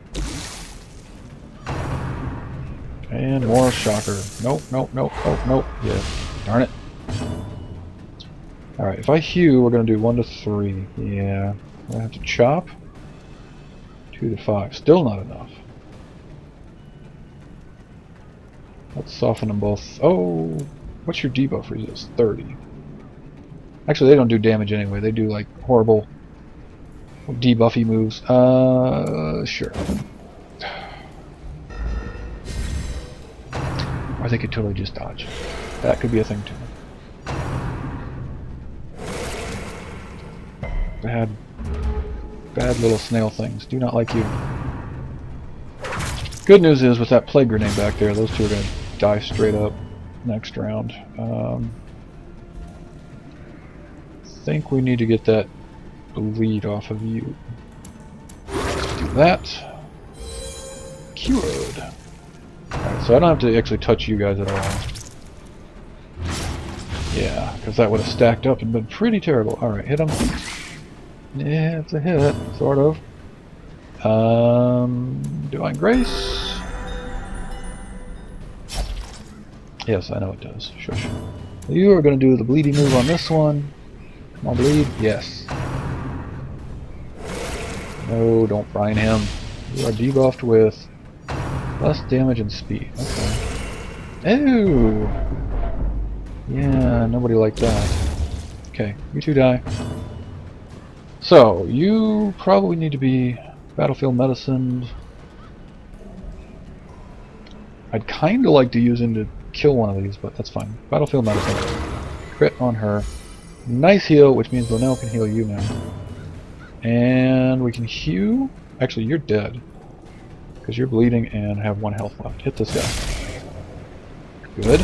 And more shocker. Nope, nope, nope, nope, nope. Yeah. Darn it. Alright, if I hew, we're going to do 1 to 3. Yeah. I'm going to have to chop. 2 to 5. Still not enough. Let's soften them both. Oh, what's your debuff resist? 30. Actually, they don't do damage anyway. They do like horrible debuffy moves. Sure. Or they could totally just dodge. That could be a thing too. Bad little snail things. Do not like you. Good news is, with that plague grenade back there, those two are going to die straight up next round. think we need to get that bleed off of you. Let's do that. Cured. Alright, so I don't have to actually touch you guys at all. Yeah, because that would have stacked up and been pretty terrible. Alright, hit him. Yeah, it's a hit, sort of. Divine Grace. Yes, I know it does. Shush. You are going to do the bleedy move on this one. Come on, bleed. Yes. No, don't brine him. You are debuffed with less damage and speed. Okay. Ew! Yeah, nobody liked that. Okay, you two die. So, you probably need to be battlefield medicined. I'd kind of like to use him to kill one of these, but that's fine. Battlefield medicine. Crit on her. Nice heal, which means Linnell can heal you now. And we can heal. Actually, you're dead. Because you're bleeding and have 1 health left. Hit this guy. Good.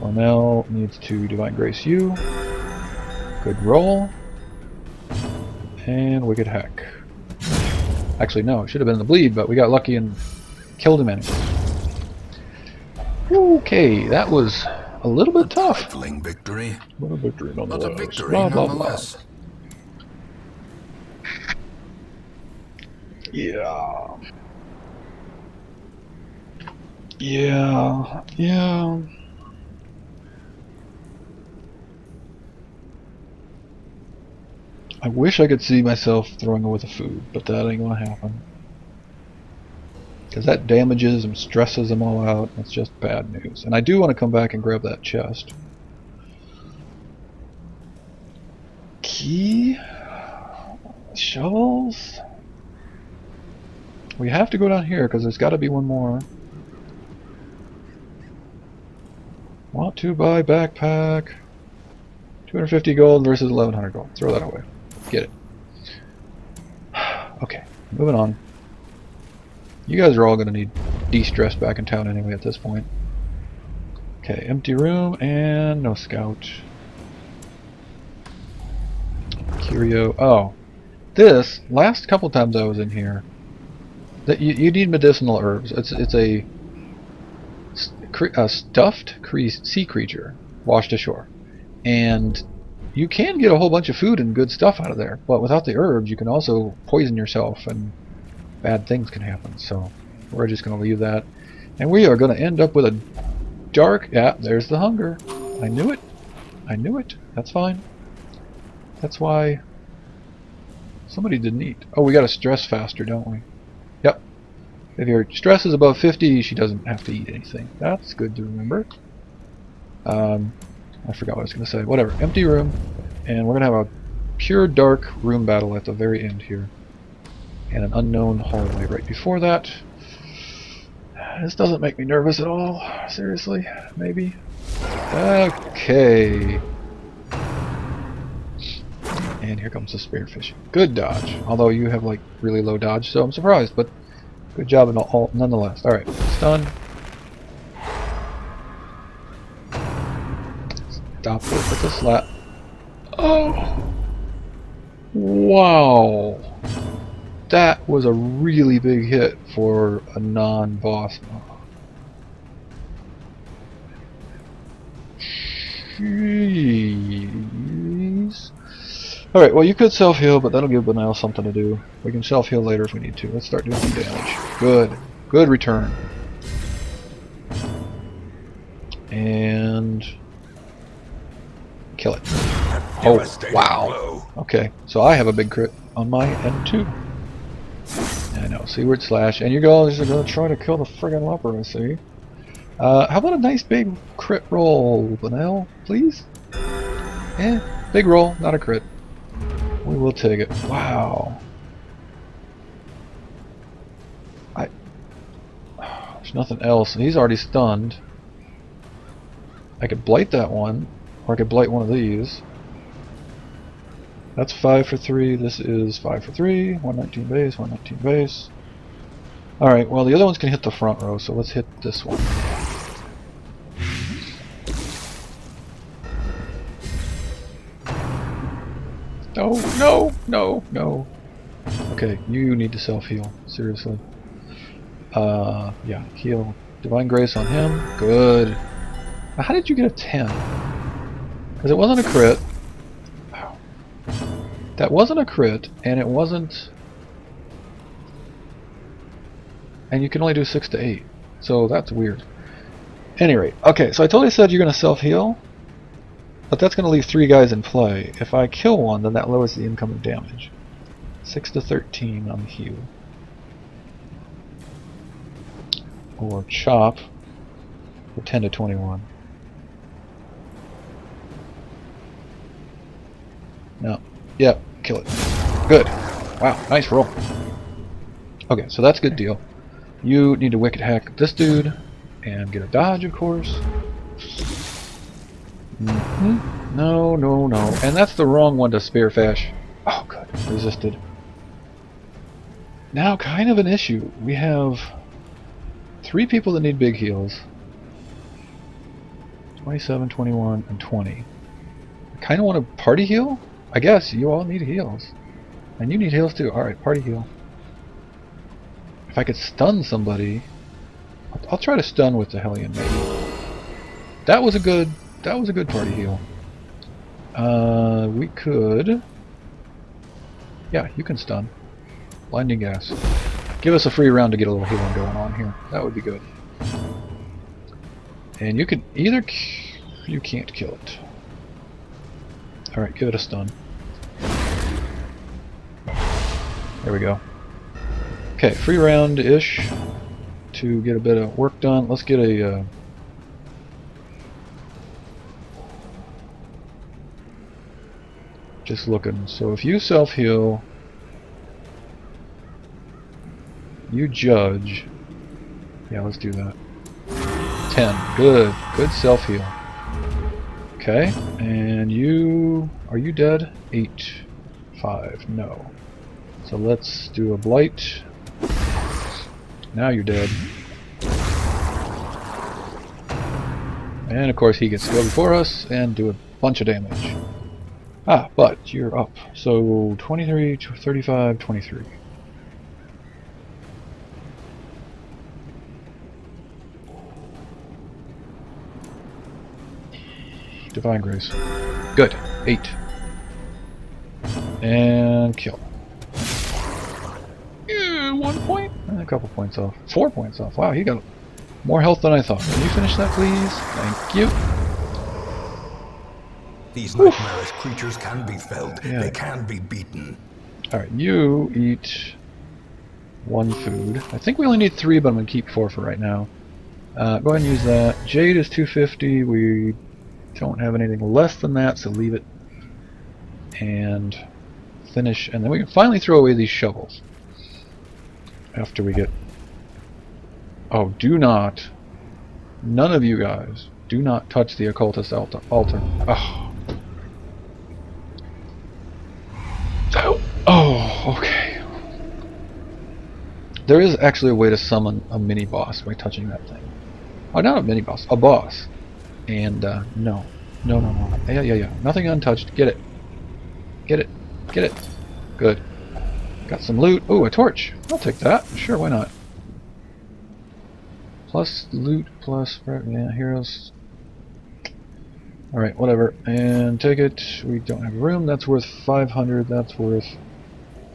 Linnell needs to Divine Grace you. Good roll. And Wicked Hack. Actually, no, it should have been the bleed, but we got lucky and killed him anyway. Okay, that was a little bit tough. Trifling victory. What a victory nonetheless. But a victory Blah, blah, nonetheless. blah. Yeah. Yeah. I wish I could see myself throwing away the food, but that ain't gonna happen. Because that damages and stresses them all out, and it's just bad news. And I do want to come back and grab that chest. Key? Shovels? We have to go down here, because there's got to be one more. Want to buy backpack. 250 gold versus 1100 gold. Throw that away. Get it. Okay, moving on. You guys are all going to need de-stress back in town anyway at this point. Okay, empty room and no scout. Curio. Oh, this last couple times I was in here, that you need medicinal herbs. It's a stuffed sea creature washed ashore, and you can get a whole bunch of food and good stuff out of there. But without the herbs, you can also poison yourself and bad things can happen. So we're just going to leave that, and we are going to end up with a dark. Yeah, there's the hunger. I knew it. I knew it. That's fine. That's why somebody didn't eat. Oh, we got to stress faster, don't we? Yep. If your stress is above 50, she doesn't have to eat anything. That's good to remember. I forgot what I was going to say. Whatever. Empty room, and we're going to have a pure dark room battle at the very end here. And an unknown hallway right before that. This doesn't make me nervous at all. Seriously, maybe. Okay. And here comes the spearfishing. Good dodge. Although you have like really low dodge, so I'm surprised, but good job in all, nonetheless. Alright, stun. Stop it with the slap. Oh! Wow! That was a really big hit for a non-boss mob. Jeez. Alright, well you could self-heal, but that'll give Benel something to do. We can self-heal later if we need to. Let's start doing some damage. Good. Good return. And kill it. Oh, wow. Okay, so I have a big crit on my end too. I know, seaward slash, and you guys are going to try to kill the friggin' leper, I see. How about a nice big crit roll, Benel, please? Big roll, not a crit. We will take it. Wow. There's nothing else. He's already stunned. I could blight that one, or I could blight one of these. That's 5 for 3. This is 5 for 3. 119 base, 119 base. Alright, well the other ones can hit the front row, so let's hit this one. No, no, no, no. Okay, you need to self-heal. Seriously. Yeah, heal. Divine Grace on him. Good. Now, how did you get a 10? Because it wasn't a crit. Wow. That wasn't a crit, and it wasn't... And you can only do 6 to 8. So that's weird. Any rate, okay, so I totally said you're going to self-heal, but that's going to leave 3 guys in play. If I kill one, then that lowers the incoming damage. 6 to 13 on the heal. Or chop for 10 to 21. No. Yep, kill it. Good. Wow, nice roll. Okay, so that's a good deal. You need to wicked hack this dude and get a dodge, of course. No, no, no. And that's the wrong one to spearfish. Oh, good. Resisted. Now, kind of an issue. We have 3 people that need big heals. 27, 21, and 20. I kind of want to party heal? I guess you all need heals. And you need heals too. Alright, party heal. If I could stun somebody... I'll try to stun with the Hellion, maybe. That was a good party heal. We could... Yeah, you can stun. Blinding gas. Give us a free round to get a little healing going on here. That would be good. And you can either... You can't kill it. Alright, give it a stun. There we go. Okay, free round-ish to get a bit of work done. Let's get a... just looking. So if you self-heal, you judge. Yeah, let's do that. 10. Good. Good self-heal. Okay, and you... Are you dead? 8. 5. No. So let's do a blight. Now you're dead. And of course he gets to go before us and do a bunch of damage. Ah, but you're up. So 23, 35, 23. Divine Grace. Good. 8. And kill. 1 point? A couple points off. 4 points off. Wow, he got more health than I thought. Can you finish that, please? Thank you. These nightmarish creatures can be felled. Yeah. They can be beaten. Alright, you eat 1 food. I think we only need 3, but I'm going to keep 4 for right now. Go ahead and use that. Jade is 250. We don't have anything less than that, so leave it. And finish. And then we can finally throw away these shovels. After we get... Oh, do not... None of you guys, do not touch the occultist altar. Oh. Oh, okay. There is actually a way to summon a mini-boss by touching that thing. Oh, not a mini-boss, a boss. And, no. No, no, no. Yeah. Nothing untouched. Get it. Get it. Get it. Good. Got some loot. Ooh, a torch. I'll take that. Sure, why not? Plus loot, plus... Yeah, heroes. Alright, whatever. And take it. We don't have room. That's worth 500. That's worth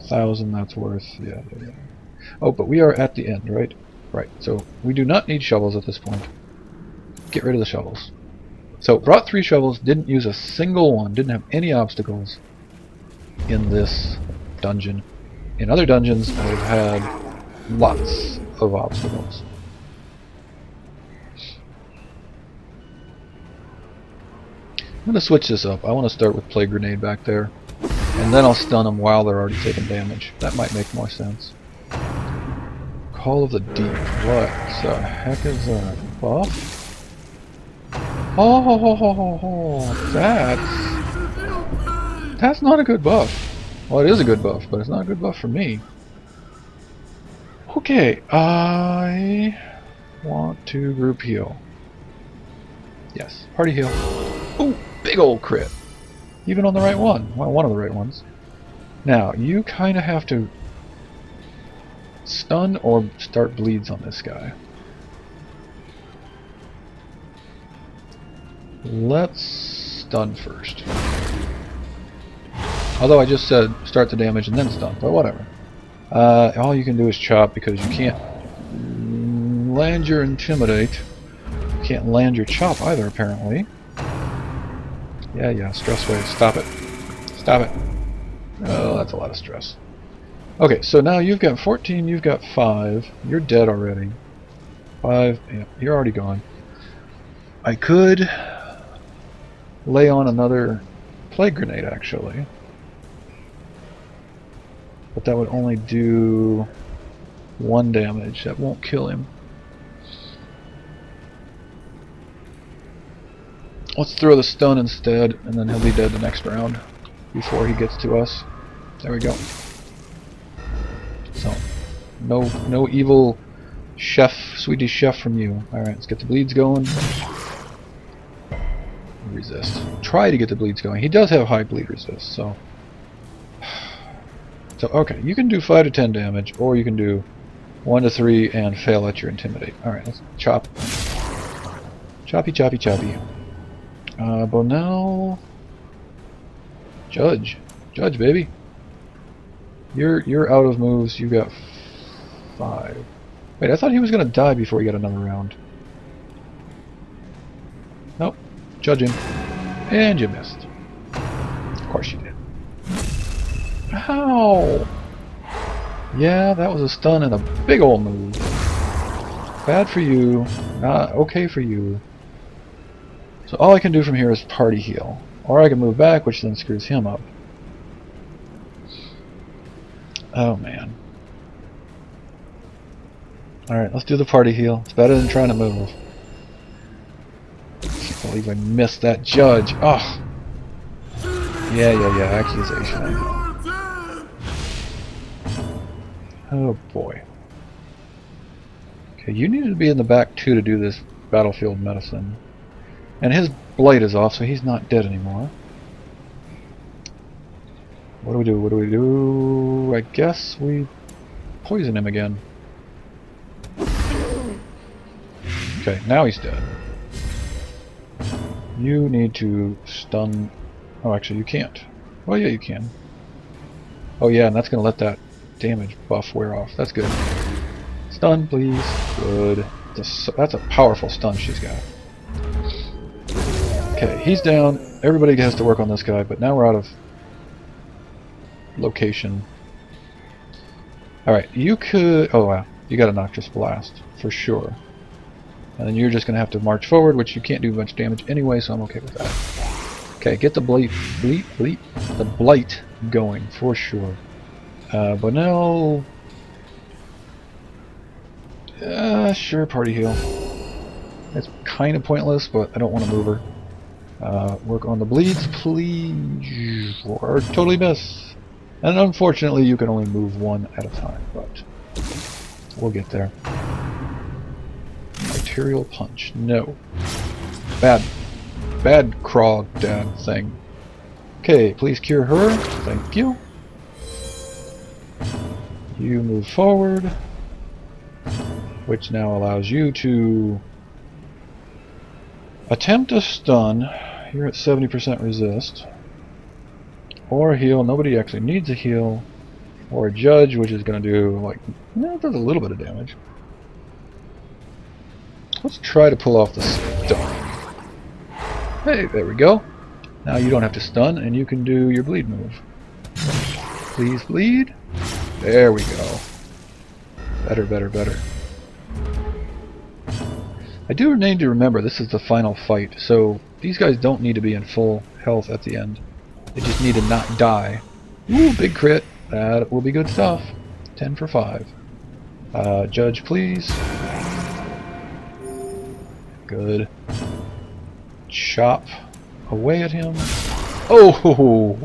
1,000. That's worth... Yeah. Oh, but we are at the end, right? Right. So, we do not need shovels at this point. Get rid of the shovels. So, brought 3 shovels. Didn't use a single one. Didn't have any obstacles in this dungeon. In other dungeons, I've had lots of obstacles. I'm going to switch this up. I want to start with Plague Grenade back there. And then I'll stun them while they're already taking damage. That might make more sense. Call of the Deep. What the heck is that? Buff? Oh, that's not a good buff. Well, it is a good buff, but it's not a good buff for me. Okay, I want to group heal. Yes, party heal. Ooh, big old crit. Even on the right one. Well, one of the right ones. Now, you kind of have to stun or start bleeds on this guy. Let's stun first. Although I just said start the damage and then stun, but whatever. All you can do is chop because you can't land your intimidate. You can't land your chop either, apparently. Yeah, stress wave. Stop it. Stop it. Oh, that's a lot of stress. Okay, so now you've got 14, you've got 5. You're dead already. 5, yeah, you're already gone. I could lay on another plague grenade, actually. But that would only do 1 damage. That won't kill him. Let's throw the stun instead, and then he'll be dead the next round before he gets to us. There we go. So, no evil chef, Swedish chef from you. Alright, let's get the bleeds going. Resist. Try to get the bleeds going. He does have high bleed resist, so... So, okay, you can do 5 to 10 damage, or you can do 1 to 3 and fail at your intimidate. Alright, let's chop. Choppy, choppy, choppy. But now... Judge, baby. You're out of moves. You got 5. Wait, I thought he was gonna die before he got another round. Nope. Judge him. And you missed. Of course you did. Ow! Yeah, that was a stun and a big ol' move. Bad for you. Not okay for you. So all I can do from here is party heal. Or I can move back, which then screws him up. Oh man. Alright, let's do the party heal. It's better than trying to move. I can't believe I missed that judge. Oh. Yeah. Accusation. I know. Oh boy. Okay, you needed to be in the back too to do this battlefield medicine. And his blade is off, so he's not dead anymore. What do we do? I guess we poison him again. Okay, now he's dead. You need to stun... Oh, actually you can't. Well, yeah, you can. Oh yeah, and that's going to let that damage buff wear off. That's good. Stun, please. Good. That's a powerful stun she's got. Okay, he's down. Everybody has to work on this guy, but now we're out of location. Alright, you could... Oh wow, you got a Noxious Blast, for sure. And then you're just going to have to march forward, which you can't do much damage anyway, so I'm okay with that. Okay, get the the blight going, for sure. But now... sure, party heal. It's kind of pointless, but I don't want to move her. Work on the bleeds, please. Or totally miss. And unfortunately, you can only move 1 at a time, but we'll get there. Arterial punch. No. Bad crawdad thing. Okay, please cure her. Thank you. You move forward, which now allows you to attempt a stun. You're at 70% resist. Or a heal. Nobody actually needs a heal. Or a judge, which is going to do, like, no, it does a little bit of damage. Let's try to pull off the stun. Hey, there we go. Now you don't have to stun, and you can do your bleed move. Please bleed. There we go. Better. I do need to remember this is the final fight, so these guys don't need to be in full health at the end. They just need to not die. Ooh, big crit. That will be good stuff. 10 for 5. Judge, please. Good. Chop away at him. Oh!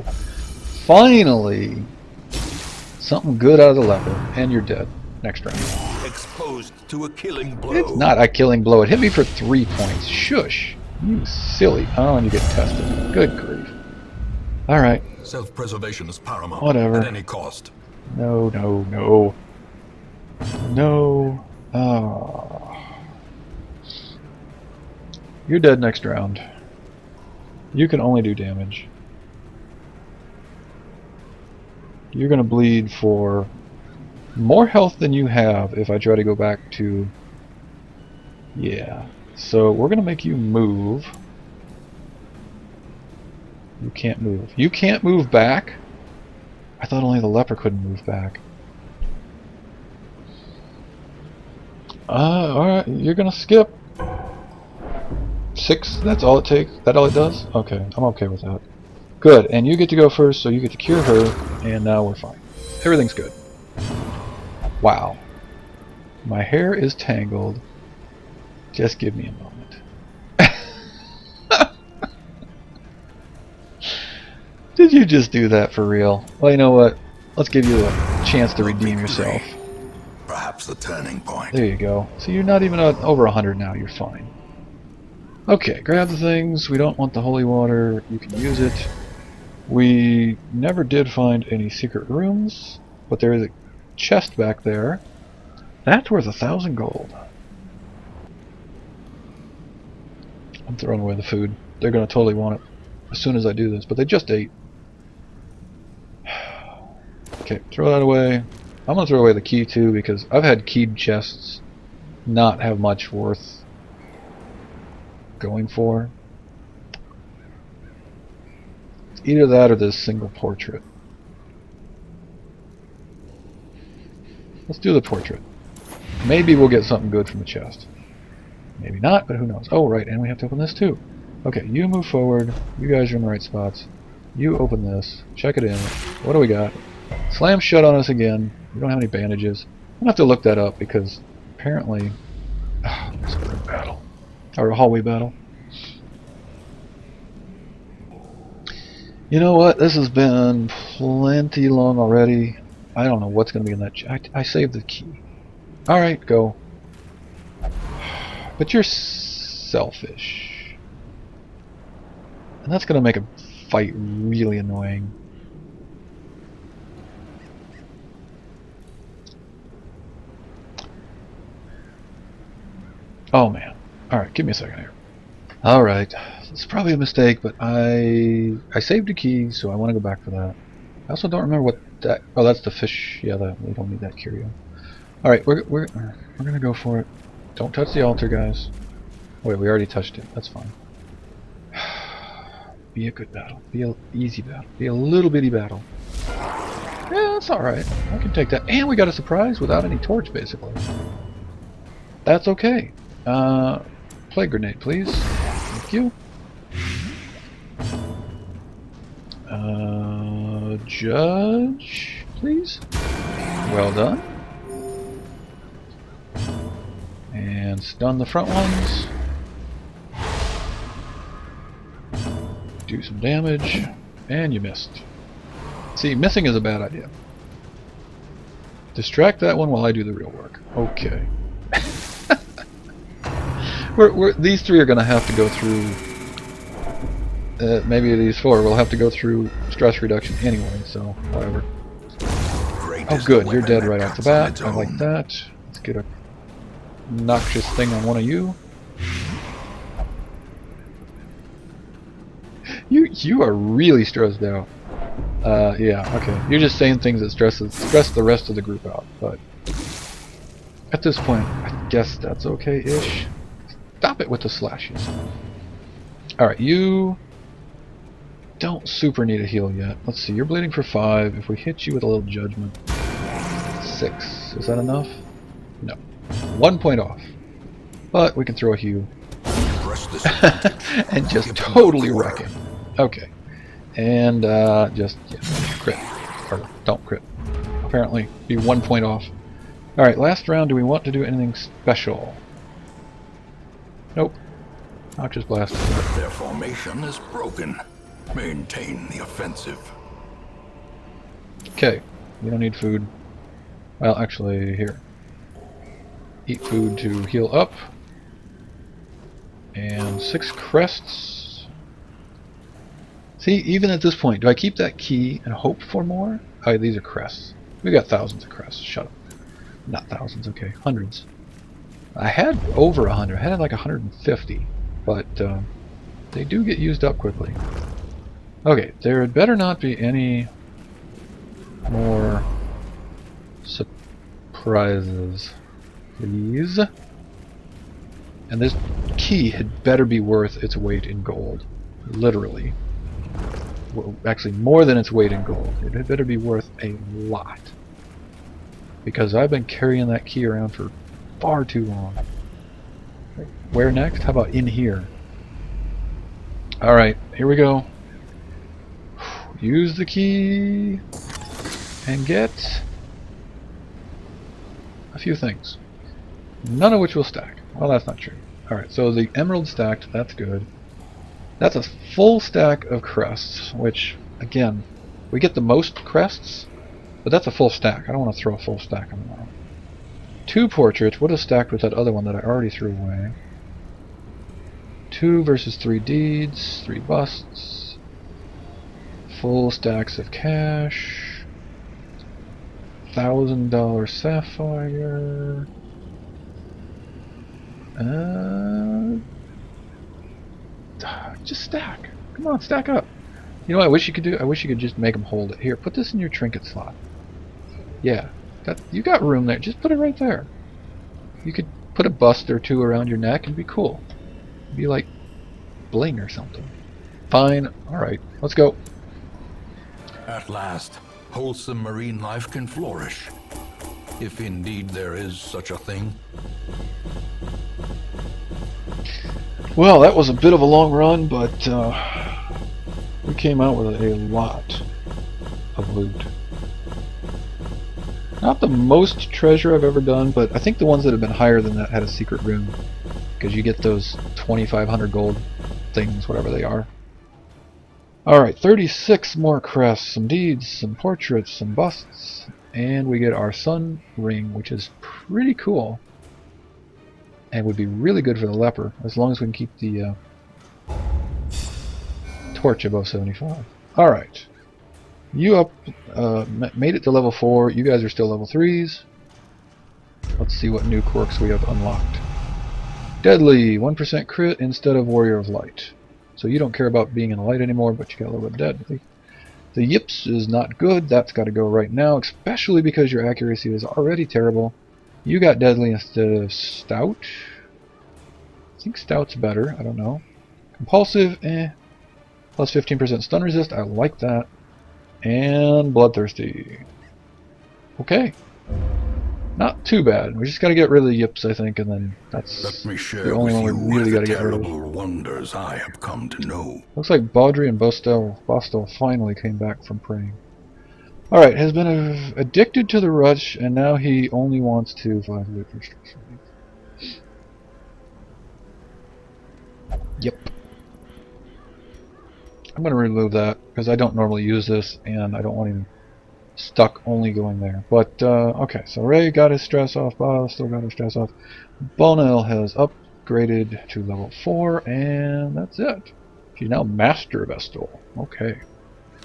Finally! Something good out of the lever. And you're dead. Next round. Exposed to a killing blow. It's not a killing blow. It hit me for 3 points. Shush! You silly. Oh, and you get tested. Good grief. Alright. Self-preservation is paramount. Whatever. At any cost. No, no, no. No. Oh. You're dead next round. You can only do damage. You're gonna bleed for more health than you have if I try to go back to... Yeah. So we're gonna make you move. You can't move. You can't move back? I thought only the leper couldn't move back. Alright, you're gonna skip. 6, that's all it takes? That all it does? Okay, I'm okay with that. Good, and you get to go first, so you get to cure her, and now we're fine. Everything's good. Wow. My hair is tangled. Just give me a moment. Did you just do that for real? Well, you know what? Let's give you a chance to redeem yourself. Perhaps the turning point. There you go. So you're not even over 100 now. You're fine. Okay, grab the things. We don't want the holy water. You can use it. We never did find any secret rooms, but there is a chest back there. That's worth 1,000 gold. I'm throwing away the food. They're going to totally want it as soon as I do this, but they just ate. Okay, throw that away. I'm going to throw away the key too, because I've had keyed chests not have much worth going for. Either that or this single portrait. Let's do the portrait. Maybe we'll get something good from the chest. Maybe not, but who knows. Oh, right, and we have to open this too. Okay, you move forward. You guys are in the right spots. You open this. Check it in. What do we got? Slam shut on us again. We don't have any bandages. I'm going to have to look that up because apparently... there's a room battle. Or a hallway battle. You know what? This has been plenty long already. I don't know what's going to be in that... I saved the key. Alright, go. But you're selfish. And that's going to make a fight really annoying. Oh man. Alright, give me a second here. Alright. It's probably a mistake, but I saved a key, so I want to go back for that. I also don't remember what that... Oh, that's the fish. Yeah, that we don't need that curio. Alright, we're going to go for it. Don't touch the altar, guys. Wait, we already touched it. That's fine. Be a good battle. Be an easy battle. Be a little bitty battle. Yeah, that's alright. I can take that. And we got a surprise without any torch, basically. That's okay. Plague grenade, please. Thank you. Judge, please. Well done. And stun the front ones. Do some damage. And you missed. See, missing is a bad idea. Distract that one while I do the real work. Okay. These three are going to have to go through... maybe these four will have to go through stress reduction anyway, so whatever. Oh good, you're dead right off the bat. I like that. Let's get a noxious thing on one of you. You are really stressed out. Yeah, okay. You're just saying things that stress the rest of the group out, but at this point, I guess that's okay-ish. Stop it with the slashes. Alright, you don't super need a heal yet. Let's see, you're bleeding for 5. If we hit you with a little judgment, 6. Is that enough? No. 1 point off. But we can throw a heal. And just totally wreck it. Okay. And just crit. Or don't crit. Apparently be 1 point off. Alright, last round, do we want to do anything special? Nope. Noxious blast. Their formation is broken. Maintain the offensive. Okay. You don't need food. Well, actually, here. Eat food to heal up. And 6 crests. See, even at this point, do I keep that key and hope for more? Oh, these are crests. We got thousands of crests. Shut up. Not thousands, okay. Hundreds. I had over 100. I had like 150. But they do get used up quickly. Okay, there had better not be any more surprises. Please. And this key had better be worth its weight in gold. Literally. Well, actually, more than its weight in gold. It had better be worth a lot. Because I've been carrying that key around for far too long. Where next? How about in here? Alright, here we go. Use the key and get a few things. None of which will stack. Well, that's not true. Alright, so the emerald stacked, that's good. That's a full stack of crests, which, again, we get the most crests, but that's a full stack. I don't want to throw a full stack on that. 2 portraits would have stacked with that other one that I already threw away. 2 versus 3 deeds, 3 busts, full stacks of cash, $1,000 sapphire, just stack. Come on, stack up. You know what I wish you could do? I wish you could just make them hold it. Here, put this in your trinket slot. Yeah, you got room there. Just put it right there. You could put a bust or 2 around your neck and be cool. Be like bling or something. Fine. Alright, let's go. At last, wholesome marine life can flourish. If indeed there is such a thing. Well, that was a bit of a long run, but we came out with a lot of loot. Not the most treasure I've ever done, but I think the ones that have been higher than that had a secret room. Because you get those 2,500 gold things, whatever they are. Alright, 36 more crests, some deeds, some portraits, some busts, and we get our sun ring, which is pretty cool. And would be really good for the leper, as long as we can keep the torch above 75. Alright. You up, made it to level 4. You guys are still level 3s. Let's see what new quirks we have unlocked. Deadly, 1% crit instead of Warrior of Light. So you don't care about being in the light anymore, but you got a little bit of deadly. The yips is not good. That's got to go right now, especially because your accuracy is already terrible. You got deadly instead of stout. I think stout's better. I don't know. Compulsive, Plus 15% stun resist. I like that. And bloodthirsty. Okay. Not too bad. We just got to get rid of the yips, I think, and then that's the only one we really got to get rid of. Wonders I have come to know. Looks like Baudry and Bostel finally came back from praying. Alright, has been addicted to the rush, and now he only wants to 5 loot restriction. Yep. I'm going to remove that, because I don't normally use this, and I don't want him stuck only going there. But, okay, so Ray got his stress off, Bob still got his stress off. Bonel has upgraded to level 4, and that's it. She's now Master Vestal. Okay.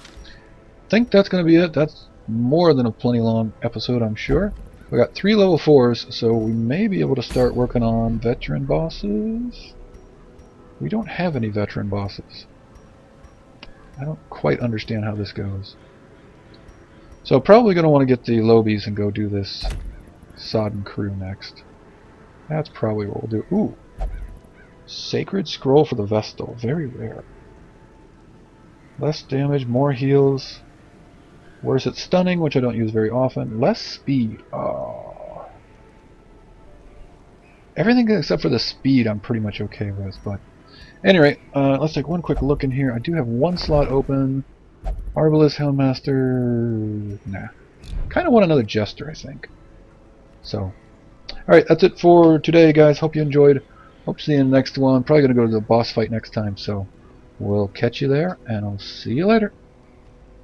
I think that's going to be it. That's more than a plenty long episode, I'm sure. We got 3 level 4s, so we may be able to start working on veteran bosses. We don't have any veteran bosses. I don't quite understand how this goes. So probably going to want to get the Lobies and go do this Sodden Crew next. That's probably what we'll do. Ooh! Sacred Scroll for the Vestal. Very rare. Less damage, more heals. Worse at stunning, which I don't use very often. Less speed. Oh. Everything except for the speed I'm pretty much okay with, but anyway, let's take one quick look in here. I do have 1 slot open. Arbalest, Houndmaster... Nah. Kind of want another Jester, I think. So, alright, that's it for today, guys. Hope you enjoyed. Hope to see you in the next one. Probably going to go to the boss fight next time, so we'll catch you there, and I'll see you later.